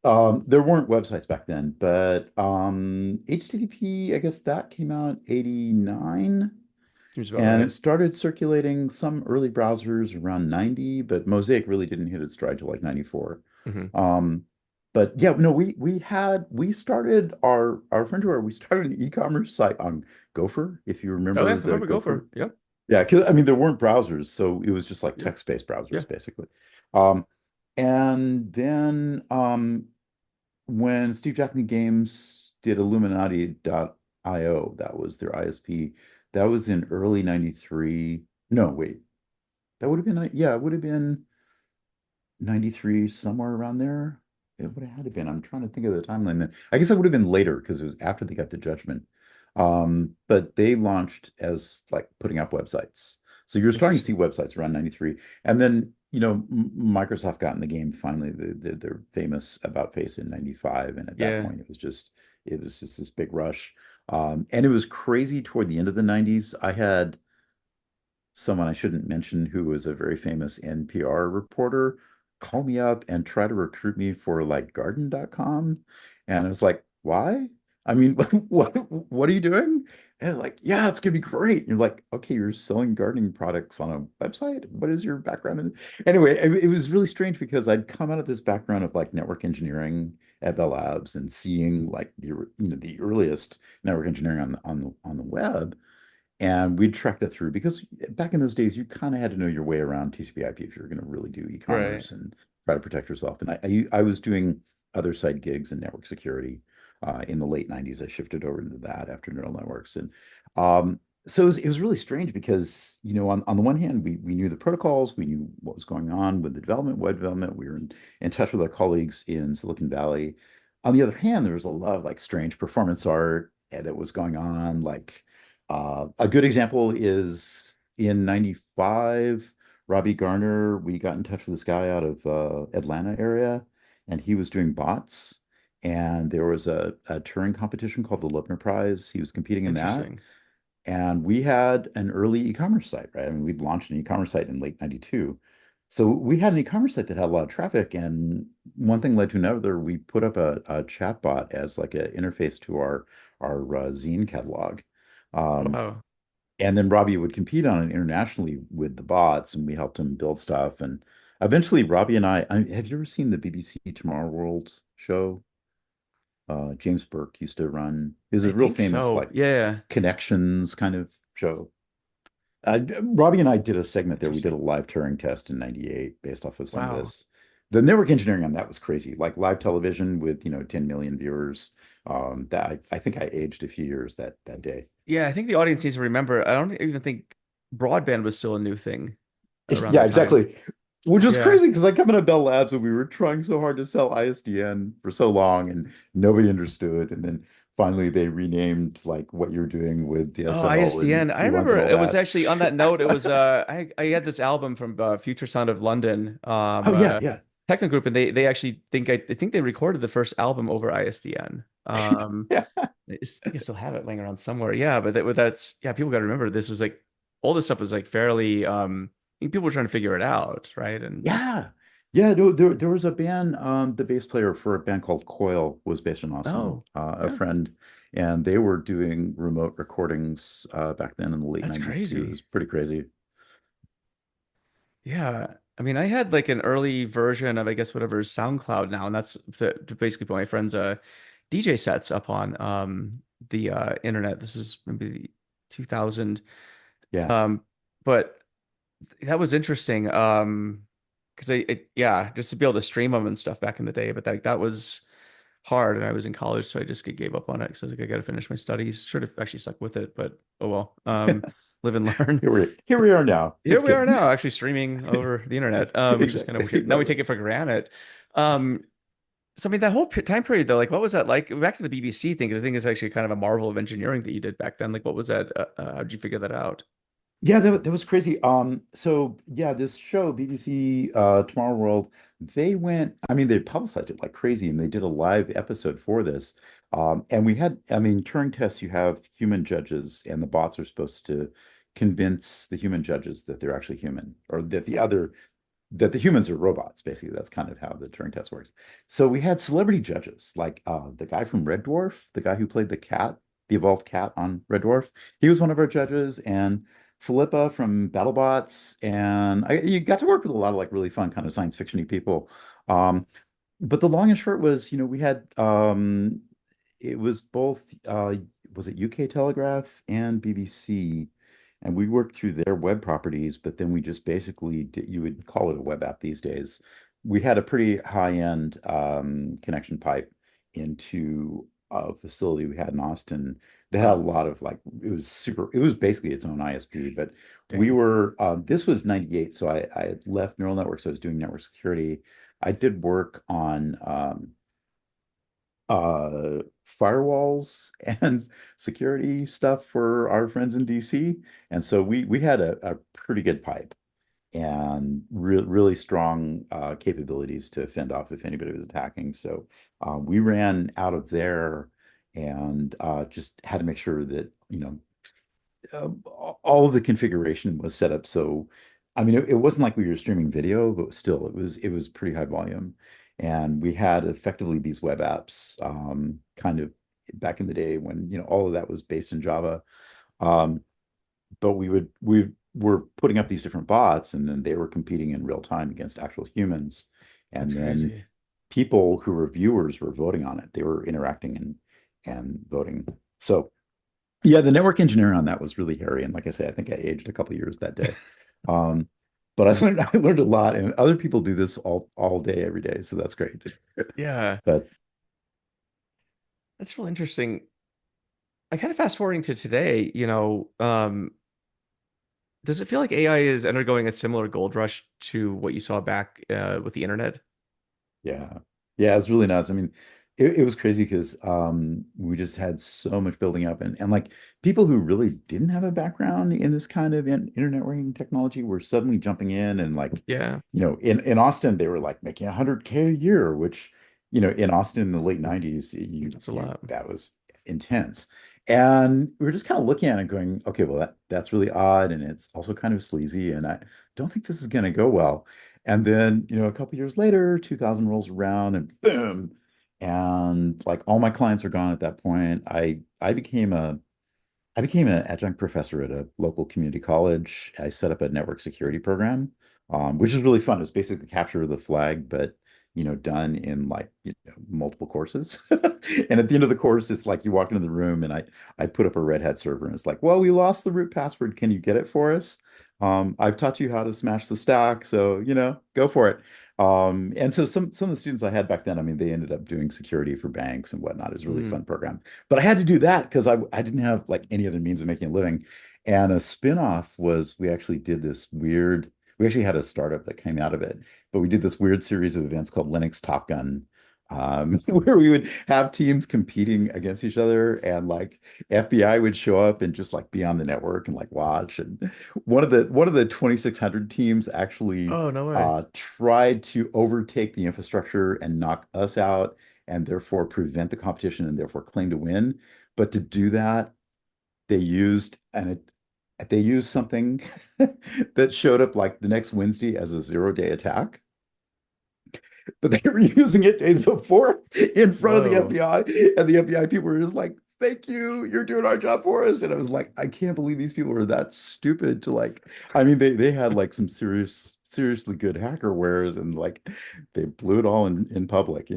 There weren't websites back then, but HTTP, I guess that came out 89, Seems about and it right. started circulating some early browsers around 90, but Mosaic really didn't hit its stride till like 94. Hmm. Um, but yeah, no, we started our friend who we started an e-commerce site on Gopher, if you Oh yeah, I remember the remember Gopher. Gopher. Yep. Yeah, because I mean there weren't browsers, so it was just like Yeah. text-based Yeah. browsers basically. Um, and then when Steve Jackman Games did Illuminati.io, that was their ISP. That was in early 93. No, wait. That would have been yeah, it would have been 93, somewhere around there. It would have had to been. I'm trying to think of the timeline then. I guess it would have been later because it was after they got the judgment. But they launched as like putting up websites. So you're starting to see Interesting. websites around 93. And then, Microsoft got in the game finally. They're famous about face in 95. And at that Yeah. point, it was just this big rush. And it was crazy toward the end of the 90s. I had someone I shouldn't mention who was a very famous NPR reporter call me up and try to recruit me for like garden.com. And I was like, why? I mean, what are you doing? And like, yeah, it's gonna be great. And you're like, okay, you're selling gardening products on a website. What is your background in? Anyway, it was really strange because I'd come out of this background of like network engineering at Bell Labs and seeing like the earliest network engineering on the web. And we'd track that through because back in those days, you kind of had to know your way around TCP/IP if you were going to really do Right. e-commerce and try to protect yourself. And I was doing other side gigs in network security in the late 90s. I shifted over into that after neural networks. And so it was really strange because, on the one hand, we knew the protocols, we knew what was going on with the development, web development. We were in touch with our colleagues in Silicon Valley. On the other hand, there was a lot of like strange performance art that was going on, like a good example is in 95, Robbie Garner, we got in touch with this guy out of Atlanta area, and he was doing bots. And there was a Turing competition called the Lubner Prize. He was competing in that. Interesting. And we had an early e-commerce site, right? I mean, we'd launched an e-commerce site in late 92. So we had an e-commerce site that had a lot of traffic. And one thing led to another. We put up a chat bot as like an interface to our zine catalog. Um, Wow. and then Robbie would compete on it internationally with the bots, and we helped him build stuff. And eventually, Robbie and have you ever seen the BBC Tomorrow World show? James Burke used to run. It was I a real think famous so. like Yeah. connections kind of show. Robbie and I did a segment there. We did a Interesting. live Turing test in '98 based off of some of Wow. this. The network engineering on that was crazy. Like live television with, 10 million viewers. That I think I aged a few years that day. Yeah, I think the audience needs to remember. I don't even think broadband was still a new thing around Yeah, that time. exactly. Which was Yeah. crazy because I come into Bell Labs and we were trying so hard to sell ISDN for so long and nobody understood. And then finally they renamed like what you're doing with Oh, DSL and ISDN. I T1s remember and all it was that. actually on that note. It was I had this album from Future Sound of London, Oh yeah, yeah. techno group, and they actually think I think they recorded the first album over ISDN. Yeah. I think I still have it laying around somewhere. Yeah, but that's yeah. People got to remember this was like all this stuff was like fairly. I think people were trying to figure it out, right? And just Yeah. Yeah, no, there was a band, the bass player for a band called Coil was based in Austin, oh a yeah, friend, and they were doing remote recordings back then in the late that's 90s too. It crazy. was pretty crazy. Yeah. I mean, I had like an early version of, I guess, whatever is SoundCloud now, and that's to basically put my friends' DJ sets up on the internet. This is maybe 2000. Yeah. Um, but that was interesting. Because yeah, just to be able to stream them and stuff back in the day, but that was hard, and I was in college, so I just gave up on it. So I was like, I got to finish my studies. Should have actually stuck with it, but oh well. Live and learn. Here we are now. Here It's we are good. now, actually streaming over the internet, which is kind of Exactly. weird. Now we Exactly. take it for granted. Um, so I mean, that whole time period though, like, what was that like? Back to the BBC thing, because I think it's actually kind of a marvel of engineering that you did back then. Like, what was that? How'd you figure that out? Yeah, that was crazy. So yeah, this show, BBC Tomorrow World, I mean, they publicized it like crazy and they did a live episode for this. And I mean, Turing tests, you have human judges and the bots are supposed to convince the human judges that they're actually human or that the humans are robots, basically. That's kind of how the Turing test works. So we had celebrity judges, like the guy from Red Dwarf, the guy who played the cat, the evolved cat on Red Dwarf. He was one of our judges, and Philippa from BattleBots, and you got to work with a lot of like really fun kind of science fictiony people. Um, but the long and short was, we had it was both was it UK Telegraph and BBC, and we worked through their web properties, but then we just basically did, you would call it a web app these days. We had a pretty high-end connection pipe into a facility we had in Austin that had a Wow, lot of like it was basically its own ISP, but we dang, were this was 98, so I had left neural networks, so I was doing network security. I did work on firewalls and security stuff for our friends in DC. And so we had a pretty good pipe and really strong capabilities to fend off if anybody was attacking. So we ran out of there and just had to make sure that, all of the configuration was set up. So, I mean, it wasn't like we were streaming video, but still, it was pretty high volume, and we had effectively these web apps, kind of back in the day when all of that was based in Java. Um, but we were putting up these different bots, and then they were competing in real time against actual humans, that's and then crazy. people who were viewers were voting on it. They were interacting and voting. So. Yeah, the network engineering on that was really hairy. And like I say, I think I aged a couple years that day. Um, but I learned a lot, and other people do this all day, every day. So that's great. Yeah, But that's real interesting. I kind of fast forwarding to today, does it feel like AI is undergoing a similar gold rush to what you saw back with the internet? yeah. Yeah, it's really nuts. I mean, it was crazy because we just had so much building up and like people who really didn't have a background in this kind of internet working technology were suddenly jumping in and like, Yeah, in Austin they were like making 100K a year, which, in Austin in the late 90s, that's a lot. that was intense. And we were just kind of looking at it going, okay, well that's really odd and it's also kind of sleazy and I don't think this is going to go well. And then, a couple years later, 2000 rolls around and boom. And like all my clients are gone at that point. I became an adjunct professor at a local community college. I set up a network security program, which is really fun. It's basically capture the flag, but done in like, multiple courses. And at the end of the course, it's like you walk into the room and I put up a Red Hat server and it's like, well, we lost the root password. Can you get it for us? I've taught you how to smash the stack, so go for it. And so some of the students I had back then, I mean, they ended up doing security for banks and whatnot. It was a really Mm. fun program. But I had to do that because I didn't have like any other means of making a living. And a spin-off was we actually had a startup that came out of it, but we did this weird series of events called Linux Top Gun, where we would have teams competing against each other, and like FBI would show up and just like be on the network and like watch. And one of the 2600 teams actually Oh, no way. tried to overtake the infrastructure and knock us out, and therefore prevent the competition and therefore claim to win. But to do that, they used and they used something that showed up like the next Wednesday as a 0-day attack, but they were using it days before in front of the Whoa. FBI, and the FBI people were just like, "Thank you, you're doing our job for us." And I was like, I can't believe these people were that stupid to like. I mean, they had like some seriously good hacker wares, and like they blew it all in public.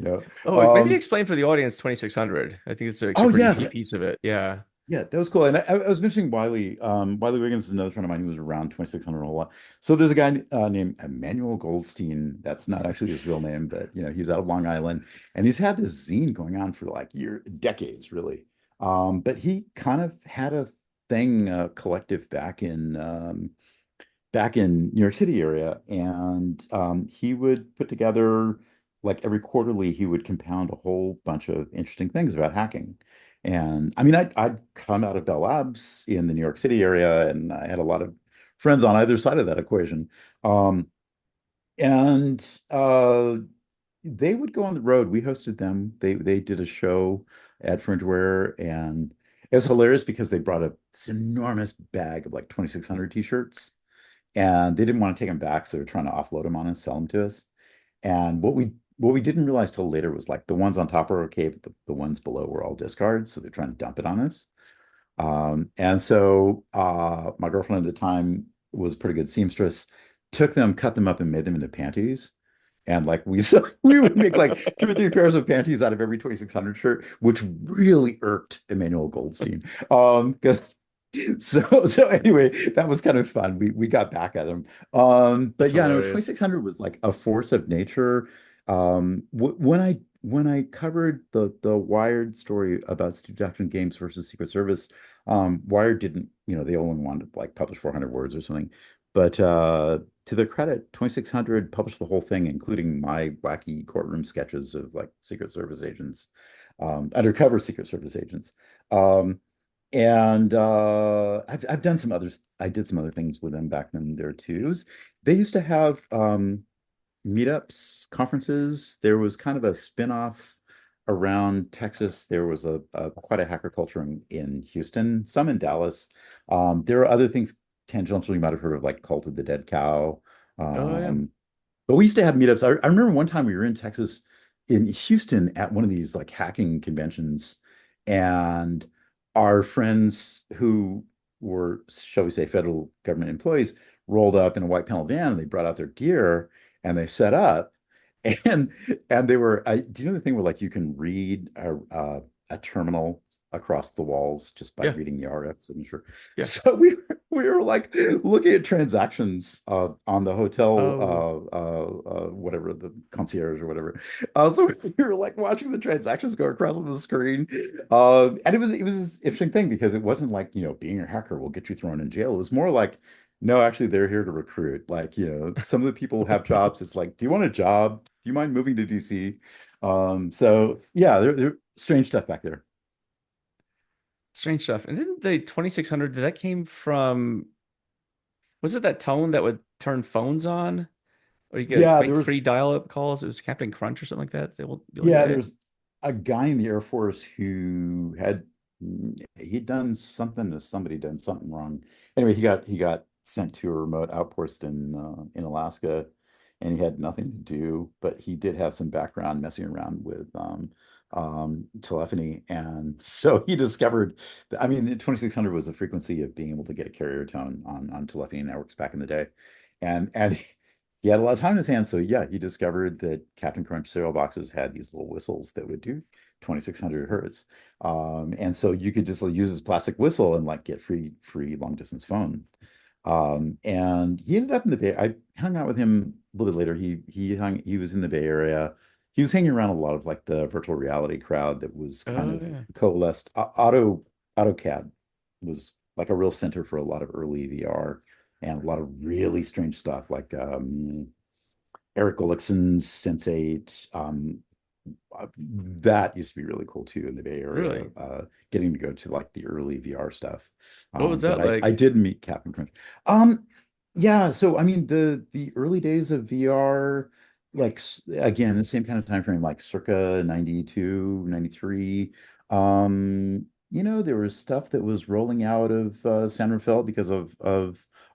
Oh, maybe Um, explain for the audience 2600. I think it's actually oh a pretty yeah, key piece of it. Yeah. yeah, that was cool. And I was mentioning Wiley. Wiley Wiggins is another friend of mine who was around 2600 a whole lot. So there's a guy named Emmanuel Goldstein. That's not actually his real name, but he's out of Long Island, and he's had this zine going on for like decades, really. But he kind of had a thing, collective back in New York City area, and he would put together like every quarterly he would compound a whole bunch of interesting things about hacking. And I mean, I'd come out of Bell Labs in the New York City area, and I had a lot of friends on either side of that equation. Um, and they would go on the road. We hosted them. They did a show at Fringeware, and it was hilarious because they brought this enormous bag of like 2600 t-shirts, and they didn't want to take them back, so they were trying to offload them on us, sell them to us. And what we didn't realize till later was like the ones on top are okay, but the ones below were all discards, so they're trying to dump it on us. And so my girlfriend at the time was a pretty good seamstress, took them, cut them up, and made them into panties. And like we would make like two or three pairs of panties out of every 2600 shirt, which really irked Emmanuel Goldstein. Because so anyway, that was kind of fun. We got back at him. But That's yeah, no, hilarious. 2600 was like a force of nature. When I covered the Wired story about Stu Jackson Games versus Secret Service, Wired didn't, they only wanted to like publish 400 words or something. But to their credit, 2600 published the whole thing, including my wacky courtroom sketches of like Secret Service agents, undercover Secret Service agents. Um, and I've done some others. I did some other things with them back then there too. They used to have meetups, conferences. There was kind of a spin-off around Texas. There was a quite a hacker culture in Houston, some in Dallas. There are other things tangential you might have heard of, like Cult of the Dead Cow. Oh, yeah. Um, but we used to have meetups. I remember one time we were in Texas, in Houston, at one of these like hacking conventions, and our friends who were, shall we say, federal government employees rolled up in a white panel van, and they brought out their gear and they set up, and they were. Do you know the thing where like you can read a terminal across the walls just by Yeah. reading the RF signature? Yeah. So we were like looking at transactions on the hotel, Oh. whatever, the concierge or whatever. So we were like watching the transactions go across on the screen, and it was this interesting thing because it wasn't like, being a hacker will get you thrown in jail. It was more like, no, actually, they're here to recruit. Like, some of the people have jobs. It's like, do you want a job? Do you mind moving to DC? So yeah, there strange stuff back there. Strange stuff. And didn't the 2600, that came from, was it that tone that would turn phones on? Or you could Yeah, make free dial-up calls? It was Captain Crunch or something like that, the old guy. there's a guy in the Air Force who he'd done something to somebody, done something wrong. Anyway, he got sent to a remote outpost in Alaska, and he had nothing to do, but he did have some background messing around with telephony, and so he discovered that, I mean, the 2600 was the frequency of being able to get a carrier tone on telephony networks back in the day, and he had a lot of time in his hands. So yeah, he discovered that Captain Crunch cereal boxes had these little whistles that would do 2600 hertz. And so you could just like, use this plastic whistle and like get free long distance phone. And he ended up in the Bay. I hung out with him a little bit later. He was in the Bay Area. He was hanging around a lot of like the virtual reality crowd that was kind Oh of yeah. coalesced. AutoCAD was like a real center for a lot of early VR and a lot of really strange stuff like Eric Olixen's Sense8. That used to be really cool too in the Bay Area, Really? getting to go to like the early VR stuff. What was But that I like? did meet Captain Crunch. Um, yeah, so I mean the early days of VR, like again, the same kind of time frame, like circa 92, 93. There was stuff that was rolling out of San Rafael because of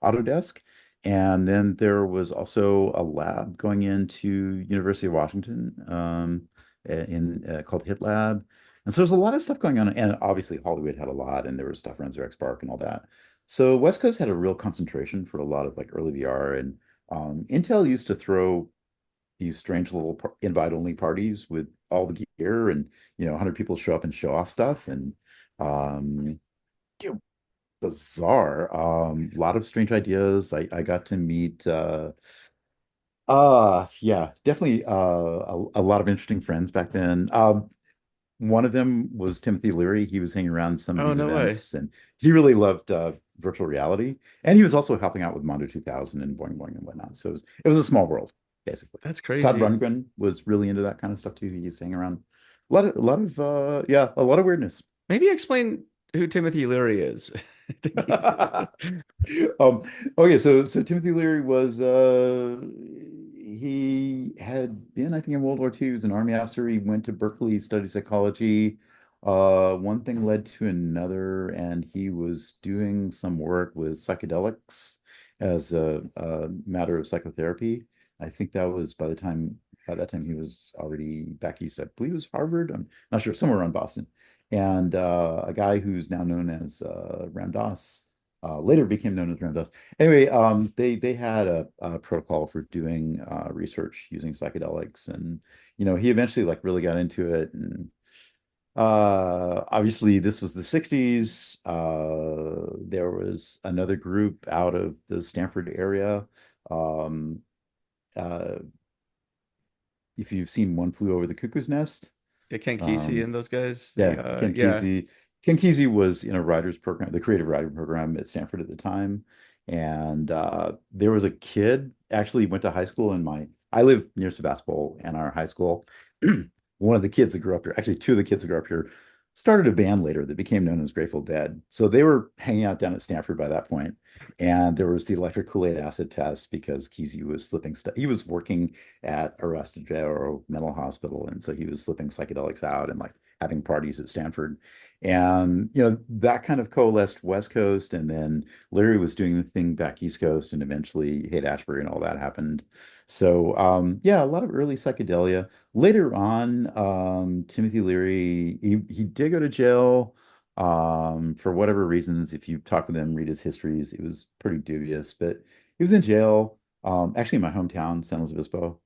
Autodesk. And then there was also a lab going into University of Washington. In called Hit Lab. And so there's a lot of stuff going on. And obviously Hollywood had a lot, and there was stuff around Xerox PARC and all that. So West Coast had a real concentration for a lot of like early VR. And Intel used to throw these strange little invite-only parties with all the gear, and 100 people show up and show off stuff. And um, you know, bizarre. A lot of strange ideas. I got to meet yeah, definitely a lot of interesting friends back then. One of them was Timothy Leary. He was hanging around some of Oh these no way. events, and he really loved virtual reality. And he was also helping out with Mondo 2000 and Boing Boing and whatnot. So it was a small world, basically. That's Todd crazy. Rundgren was really into that kind of stuff too. He used to hang around. A lot of yeah, a lot of weirdness. Maybe explain who Timothy Leary is. I think he's Um, okay, so Timothy Leary was he had been, I think, in World War II. He was an army officer. He went to Berkeley, studied psychology. One thing led to another, and he was doing some work with psychedelics as a matter of psychotherapy. I think that was by that time he was already back east. I believe it was Harvard. I'm not sure, somewhere around Boston. And a guy who's now known as Ram Dass later became known as Ramdas. Anyway, they had a protocol for doing research using psychedelics, and he eventually like really got into it. And obviously, this was the '60s. There was another group out of the Stanford area. Um, uh, if you've seen One Flew Over the Cuckoo's Nest, yeah, Ken Kesey um, and those guys. yeah, Ken Yeah. Kesey. Ken Kesey was in a writers program, the creative writing program at Stanford at the time. And there was a kid, actually went to high school I live near Sebastopol, and our high school, one of the kids that grew up here, actually two of the kids that grew up here, started a band later that became known as Grateful Dead. So they were hanging out down at Stanford by that point. And there was the electric Kool-Aid acid test because Kesey was slipping stuff. He was working at Arrested Mental Hospital. And so he was slipping psychedelics out and like having parties at Stanford. And, that kind of coalesced West Coast. And then Larry was doing the thing back East Coast, and eventually Haight-Ashbury and all that happened. So, yeah, a lot of early psychedelia. Later on, Timothy Leary, he did go to jail for whatever reasons. If you talk with him, read his histories, it was pretty dubious, but he was in jail, actually in my hometown, San Luis Obispo.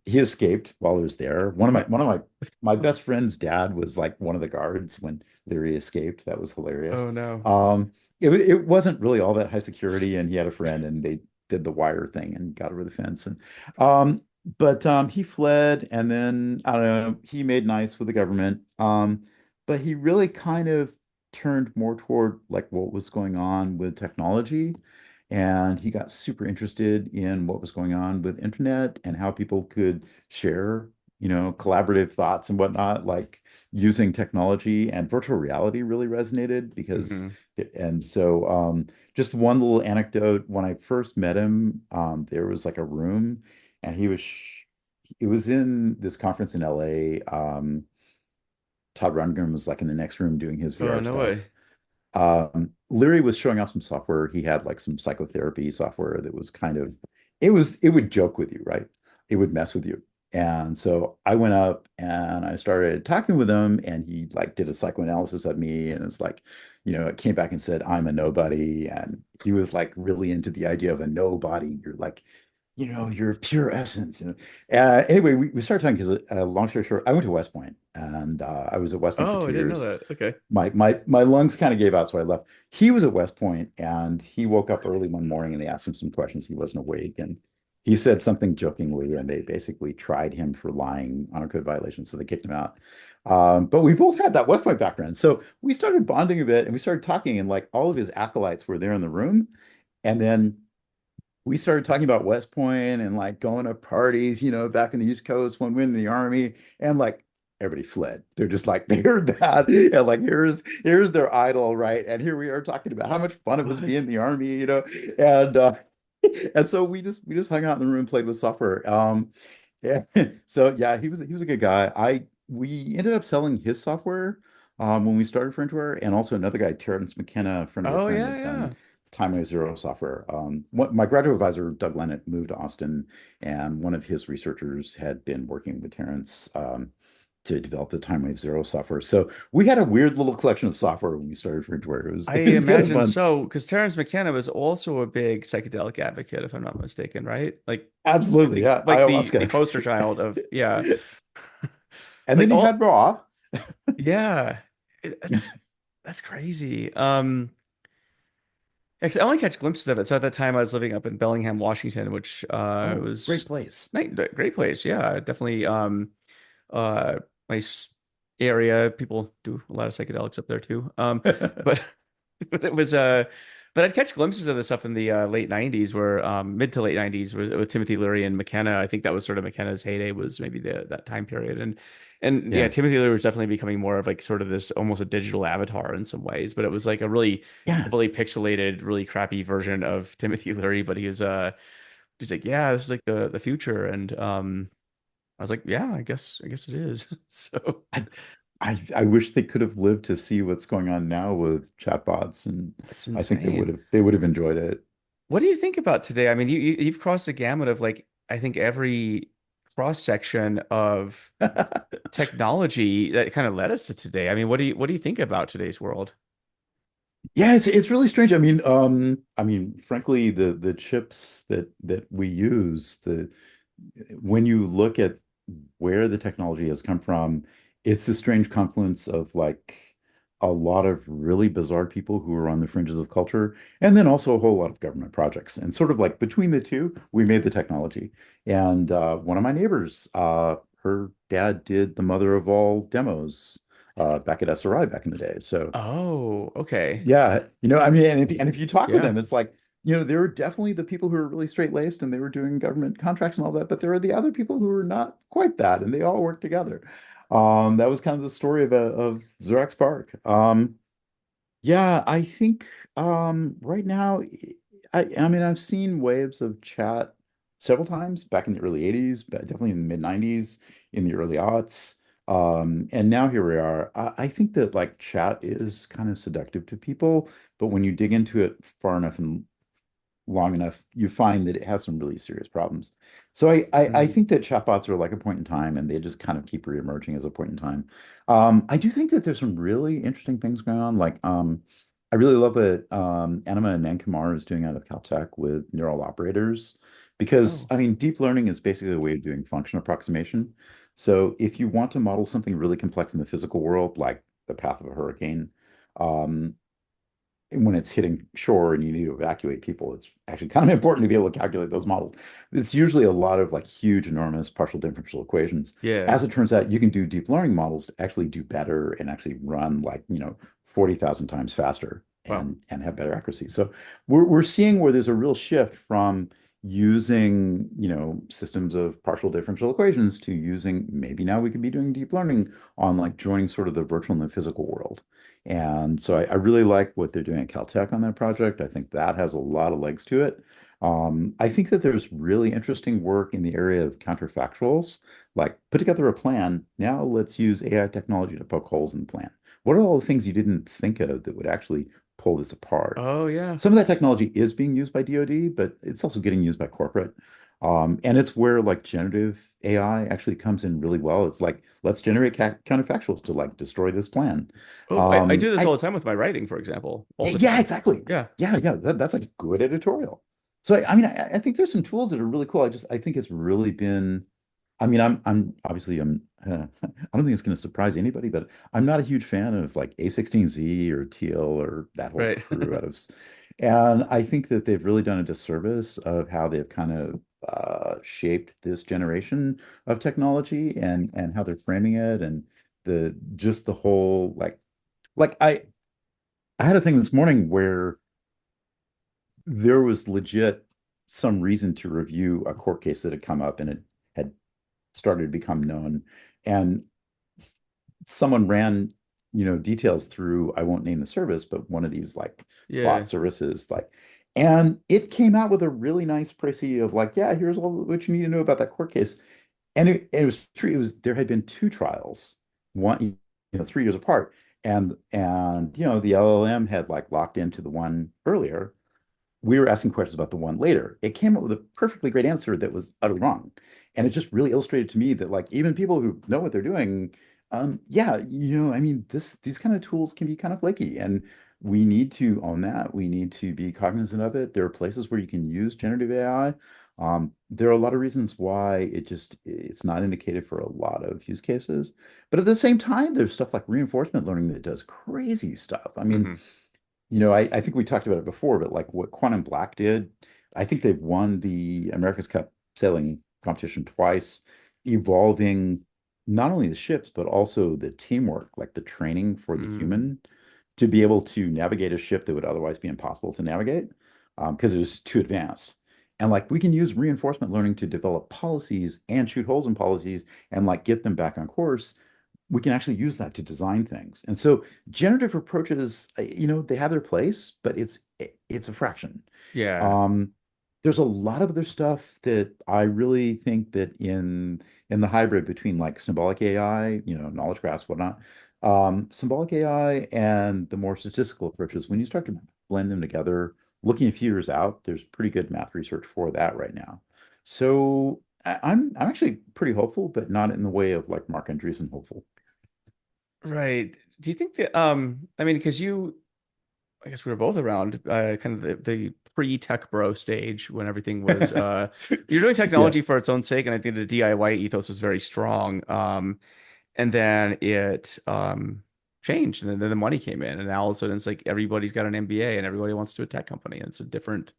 He escaped while he was there. What? My best friend's dad was like one of the guards when Leary escaped. That was hilarious. Oh no. It wasn't really all that high security, and he had a friend, and they did the wire thing and got over the fence. And um, but he fled, and then I don't know, he made nice with the government. But he really kind of turned more toward like what was going on with technology. And he got super interested in what was going on with internet and how people could share, collaborative thoughts and whatnot, like using technology. And virtual reality really resonated because, Hmm. and so just one little anecdote. When I first met him, there was like a room, and it was in this conference in LA. Todd Rundgren was like in the next room doing his Oh VR no stuff. way. Leary was showing off some software. He had like some psychotherapy software that was kind of, it would joke with you, right? It would mess with you. And so I went up and I started talking with him, and he like did a psychoanalysis of me. And it's like, it came back and said, I'm a nobody. And he was like really into the idea of a nobody. You're like, your pure essence. Anyway, we started talking because, long story short, I went to West Point, and I was at West Point for Oh, I two didn't know years. that. Okay. My lungs kind of gave out, so I left. He was at West Point, and he woke up early one morning, and they asked him some questions. He wasn't awake, and he said something jokingly, and they basically tried him for lying on a code violation, so they kicked him out. But we both had that West Point background, so we started bonding a bit, and we started talking, and like all of his acolytes were there in the room, and then we started talking about West Point and like going to parties, back in the East Coast when we were in the Army, and like everybody fled. They're just like they heard that, and like here's their idol, right? And here we are talking about how much fun it was to be What? in the Army, and and so we just hung out in the room, played with software. Yeah. So yeah, he was a good guy. I We ended up selling his software when we started Frontware, and also another guy, Terrence McKenna, a friend of a Oh friend, yeah, had done yeah. Time Zero software. My graduate advisor, Doug Lennett, moved to Austin, and one of his researchers had been working with Terrence to develop the Time Zero software. So we had a weird little collection of software when we started Frontware. It was I it was kind of imagine fun. so, because Terrence McKenna was also a big psychedelic advocate, if I'm not mistaken, right? Absolutely, yeah, Like the ayahuasca. poster child of yeah. And Like then you had all Raw. yeah. That's crazy. Yeah, 'cause I only catch glimpses of it. So at that time I was living up in Bellingham, Washington, which Oh, great was place. great place. Yeah, definitely uh nice area. People do a lot of psychedelics up there too. But but it was but I'd catch glimpses of this stuff in the late 90s where mid to late 90s with Timothy Leary and McKenna. I think that was sort of McKenna's heyday was maybe that time period. And yeah, Yeah. Timothy Leary was definitely becoming more of like sort of this almost a digital avatar in some ways, but it was like a really Yeah. heavily pixelated, really crappy version of Timothy Leary, but he's like, yeah, this is like the future. And I was like, yeah, I guess it is. So I, I wish they could have lived to see what's going on now with chatbots, and it's I think they would insane. have they would have enjoyed it. What do you think about today? I mean, you've crossed the gamut of like I think every cross section of technology that kind of led us to today. I mean, what do you think about today's world? Yeah, it's really strange. I mean, frankly, the chips that we use, the when you look at where the technology has come from, it's the strange confluence of like a lot of really bizarre people who are on the fringes of culture, and then also a whole lot of government projects. And sort of like between the two, we made the technology. And one of my neighbors, her dad did the mother of all demos back at SRI back in the day. So Oh, okay. yeah, I mean, and if you talk with Yeah. them, it's like, there are definitely the people who are really straight-laced and they were doing government contracts and all that, but there are the other people who are not quite that, and they all work together. That was kind of the story of Xerox PARC. Yeah, I think right now, I mean, I've seen waves of chat several times back in the early 80s, but definitely in the mid 90s, in the early aughts. And now here we are. I think that like chat is kind of seductive to people, but when you dig into it far enough and long enough, you find that it has some really serious problems. So I Mm. think that chatbots are like a point in time, and they just kind of keep reemerging as a point in time. I do think that there's some really interesting things going on. Like, I really love what Anima Nankumar is doing out of Caltech with neural operators, because Oh, I mean, deep learning is basically a way of doing function approximation. So if you want to model something really complex in the physical world, like the path of a hurricane, um, when it's hitting shore and you need to evacuate people, it's actually kind of important to be able to calculate those models. It's usually a lot of like huge, enormous partial differential equations. yeah. As it turns out, you can do deep learning models to actually do better and actually run like, 40,000 times faster Wow. and have better accuracy. So we're seeing where there's a real shift from using, systems of partial differential equations to using maybe now we could be doing deep learning on like joining sort of the virtual and the physical world. And so I really like what they're doing at Caltech on that project. I think that has a lot of legs to it. I think that there's really interesting work in the area of counterfactuals, like put together a plan. Now let's use AI technology to poke holes in the plan. What are all the things you didn't think of that would actually pull this apart? Oh, yeah. Some of that technology is being used by DoD, but it's also getting used by corporate. And it's where like generative AI actually comes in really well. It's like, let's generate counterfactuals to like destroy this plan. Oh, I do this all I the time with my writing, for example, all the Yeah, time. exactly. Yeah. Yeah, yeah, that's like good editorial. So I mean, I think there's some tools that are really cool. I think it's really been. I mean, I'm obviously I don't think it's going to surprise anybody, but I'm not a huge fan of like A16Z or TL or that whole Right. crew and I think that they've really done a disservice of how they've kind of shaped this generation of technology and how they're framing it and the just the whole like I had a thing this morning where there was legit some reason to review a court case that had come up and it had started to become known. And someone ran, details through, I won't name the service, but one of these like Yeah. bot services, and it came out with a really nice précis of like, yeah, here's all what you need to know about that court case. And it was true. It was there had been two trials, one, 3 years apart. And the LLM had like locked into the one earlier. We were asking questions about the one later. It came up with a perfectly great answer that was utterly wrong. And it just really illustrated to me that like even people who know what they're doing, yeah, I mean, these kind of tools can be kind of flaky and we need to own that. We need to be cognizant of it. There are places where you can use generative AI. There are a lot of reasons why it's not indicated for a lot of use cases. But at the same time, there's stuff like reinforcement learning that does crazy stuff. I mean, Hmm. I think we talked about it before, but like what Quantum Black did, I think they've won the America's Cup sailing competition twice, evolving not only the ships, but also the teamwork, like the training for the Mm. human to be able to navigate a ship that would otherwise be impossible to navigate because it was too advanced. And like we can use reinforcement learning to develop policies and shoot holes in policies and like get them back on course. We can actually use that to design things. And so generative approaches, they have their place, but it's a fraction. Yeah. Um, there's a lot of other stuff that I really think that in the hybrid between like symbolic AI, knowledge graphs, whatnot, symbolic AI and the more statistical approaches, when you start to blend them together, looking a few years out, there's pretty good math research for that right now. So I'm actually pretty hopeful, but not in the way of like Mark Andreessen hopeful. Right. Do you think that I mean, because I guess we were both around kind of the pre-tech bro stage when everything was you're doing Yeah. technology for its own sake, and I think the DIY ethos was very strong. And then it changed, and then the money came in, and now all of a sudden it's like everybody's got an MBA and everybody wants to do a tech company, and it's a different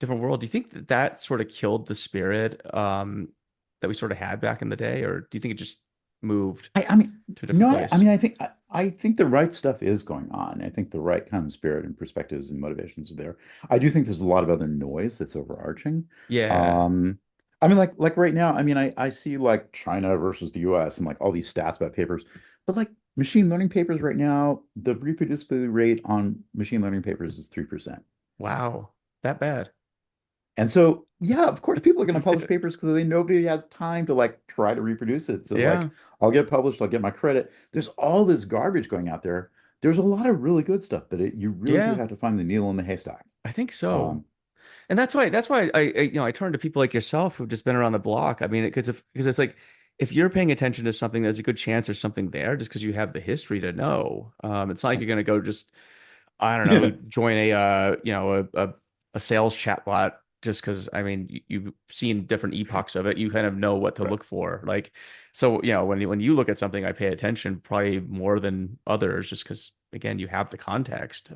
world. Do you think that that sort of killed the spirit that we sort of had back in the day, or do you think it just moved I mean, to a different no, I place? mean, I think the right stuff is going on. I think the right kind of spirit and perspectives and motivations are there. I do think there's a lot of other noise that's overarching. Yeah. Um, I mean, like right now, I mean, I see like China versus the US and like all these stats about papers, but like machine learning papers right now, the reproducibility rate on machine learning papers is 3%. Wow. That bad. And so, yeah, of course, people are going to publish papers because they nobody has time to like try to reproduce it. So, like, Yeah. I'll get published, I'll get my credit. There's all this garbage going out there. There's a lot of really good stuff, but you really do Yeah. have to find the needle in the haystack. I think so. Um, And that's why I turn to people like yourself who've just been around the block. I mean, because it's like if you're paying attention to something, there's a good chance there's something there just because you have the history to know. It's not like you're gonna go just I don't know yeah, join a a sales chatbot just because I mean you've seen different epochs of it. You kind of know what to right. look for. Like so when you look at something, I pay attention probably more than others just because again you have the context.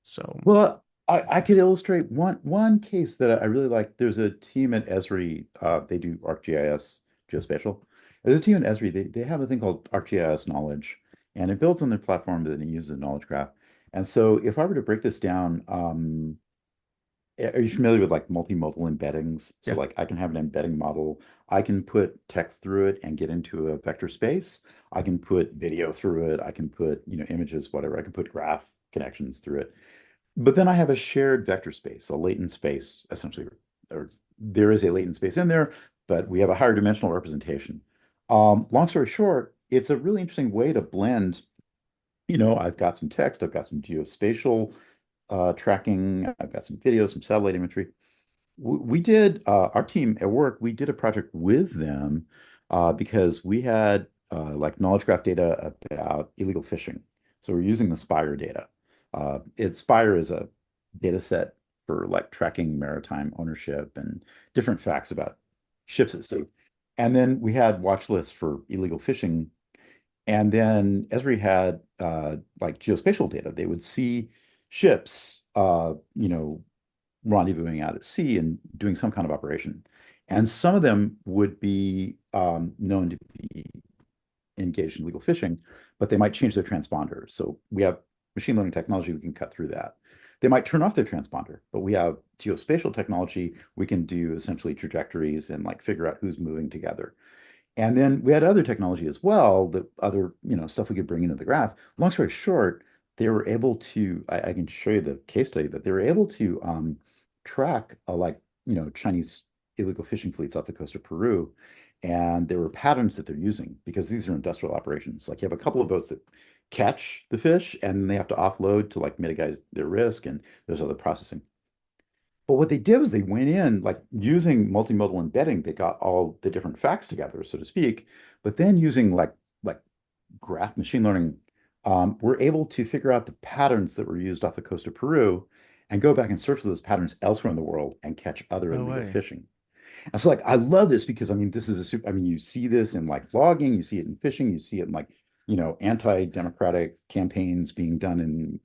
So Well, I could illustrate one case that I really like. There's a team at Esri, they do ArcGIS geospatial. There's a team at Esri, they have a thing called ArcGIS Knowledge, and it builds on their platform that it uses a knowledge graph. And so if I were to break this down, are you familiar with like multimodal embeddings? So yeah. like I can have an embedding model. I can put text through it and get into a vector space. I can put video through it. I can put, images, whatever. I can put graph connections through it. But then I have a shared vector space, a latent space, essentially, or there is a latent space in there, but we have a higher dimensional representation. Long story short, it's a really interesting way to blend, I've got some text, I've got some geospatial tracking, I've got some video, some satellite imagery. We did, our team at work, we did a project with them because we had like knowledge graph data about illegal fishing. So we're using the Spire data. Spire is a data set. for like tracking maritime ownership and different facts about ships at sea. And then we had watch lists for illegal fishing. And then Esri had like geospatial data. They would see ships, rendezvousing out at sea and doing some kind of operation. And some of them would be known to be engaged in illegal fishing, but they might change their transponder. So we have machine learning technology, we can cut through that. They might turn off their transponder, but we have geospatial technology. We can do essentially trajectories and like figure out who's moving together. And then we had other technology as well, that other, stuff we could bring into the graph. Long story short, they were able to, I can show you the case study, but they were able to track Chinese illegal fishing fleets off the coast of Peru. And there were patterns that they're using because these are industrial operations. Like you have a couple of boats that catch the fish and they have to offload to like mitigate their risk, and there's other processing. But what they did was they went in, like using multimodal embedding, they got all the different facts together, so to speak. But then using like graph machine learning, we're able to figure out the patterns that were used off the coast of Peru and go back and search for those patterns elsewhere in the world and catch other No illegal way. fishing. And so like I love this because I mean this is a super, I mean you see this in like vlogging, you see it in fishing, you see it in like, anti-democratic campaigns being done in,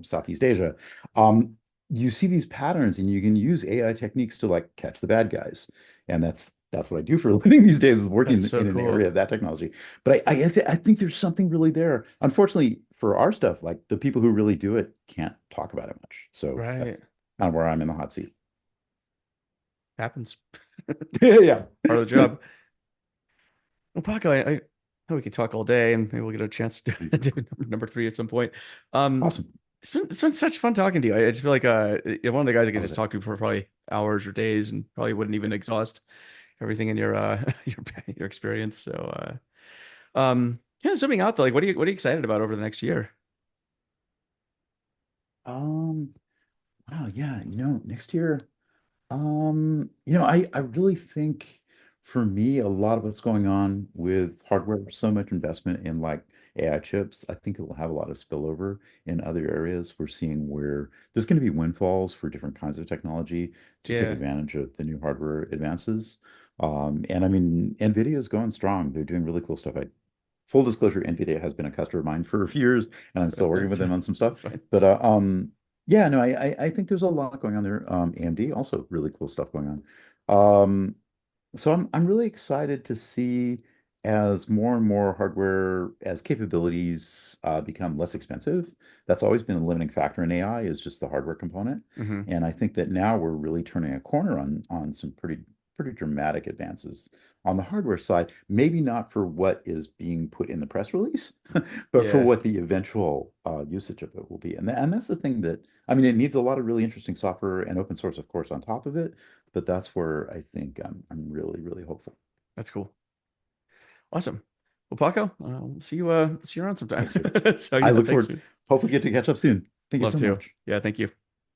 Southeast Asia. Um, you see these patterns and you can use AI techniques to like catch the bad guys. And that's what I do for a living these days, is That's working so in an area cool. of that technology. But I think there's something really there. Unfortunately for our stuff, like the people who really do it can't talk about it much. So Right. that's kind of where I'm in the hot seat. Happens. Yeah. Part of the job. Well, Paco, I know we can talk all day, and maybe we'll get a chance to do number three at some point. Um, Awesome. it's been such fun talking to you. I just feel like you're one of the guys I could I love just it. talk to for probably hours or days, and probably wouldn't even exhaust everything in your your experience. So, yeah, zooming out though, like, what are you excited about over the next year? Um, wow, yeah, next year, I really think for me, a lot of what's going on with hardware, so much investment in like AI chips, I think it will have a lot of spillover in other areas. We're seeing where there's going to be windfalls for different kinds of technology to take Yeah, advantage of the new hardware advances. And I mean, NVIDIA is going strong. They're doing really cool stuff. Full disclosure, NVIDIA has been a customer of mine for a few years, and I'm still working with them on some stuff. that's fine. But yeah, no, I think there's a lot going on there. AMD also really cool stuff going on. So I'm really excited to see as more and more hardware as capabilities become less expensive. That's always been a limiting factor in AI, is just the hardware component. Hmm. And I think that now we're really turning a corner on some pretty dramatic advances on the hardware side. Maybe not for what is being put in the press release, but for Yeah, what the eventual usage of it will be. And that's the thing that I mean, it needs a lot of really interesting software and open source, of course, on top of it. But that's where I think I'm really, really hopeful. that's cool. Awesome. Well, Paco, see you around sometime. Thank you. So I yeah, look thanks, forward, man. hopefully get to catch up soon. Thank you Love so to. much. Yeah, thank you.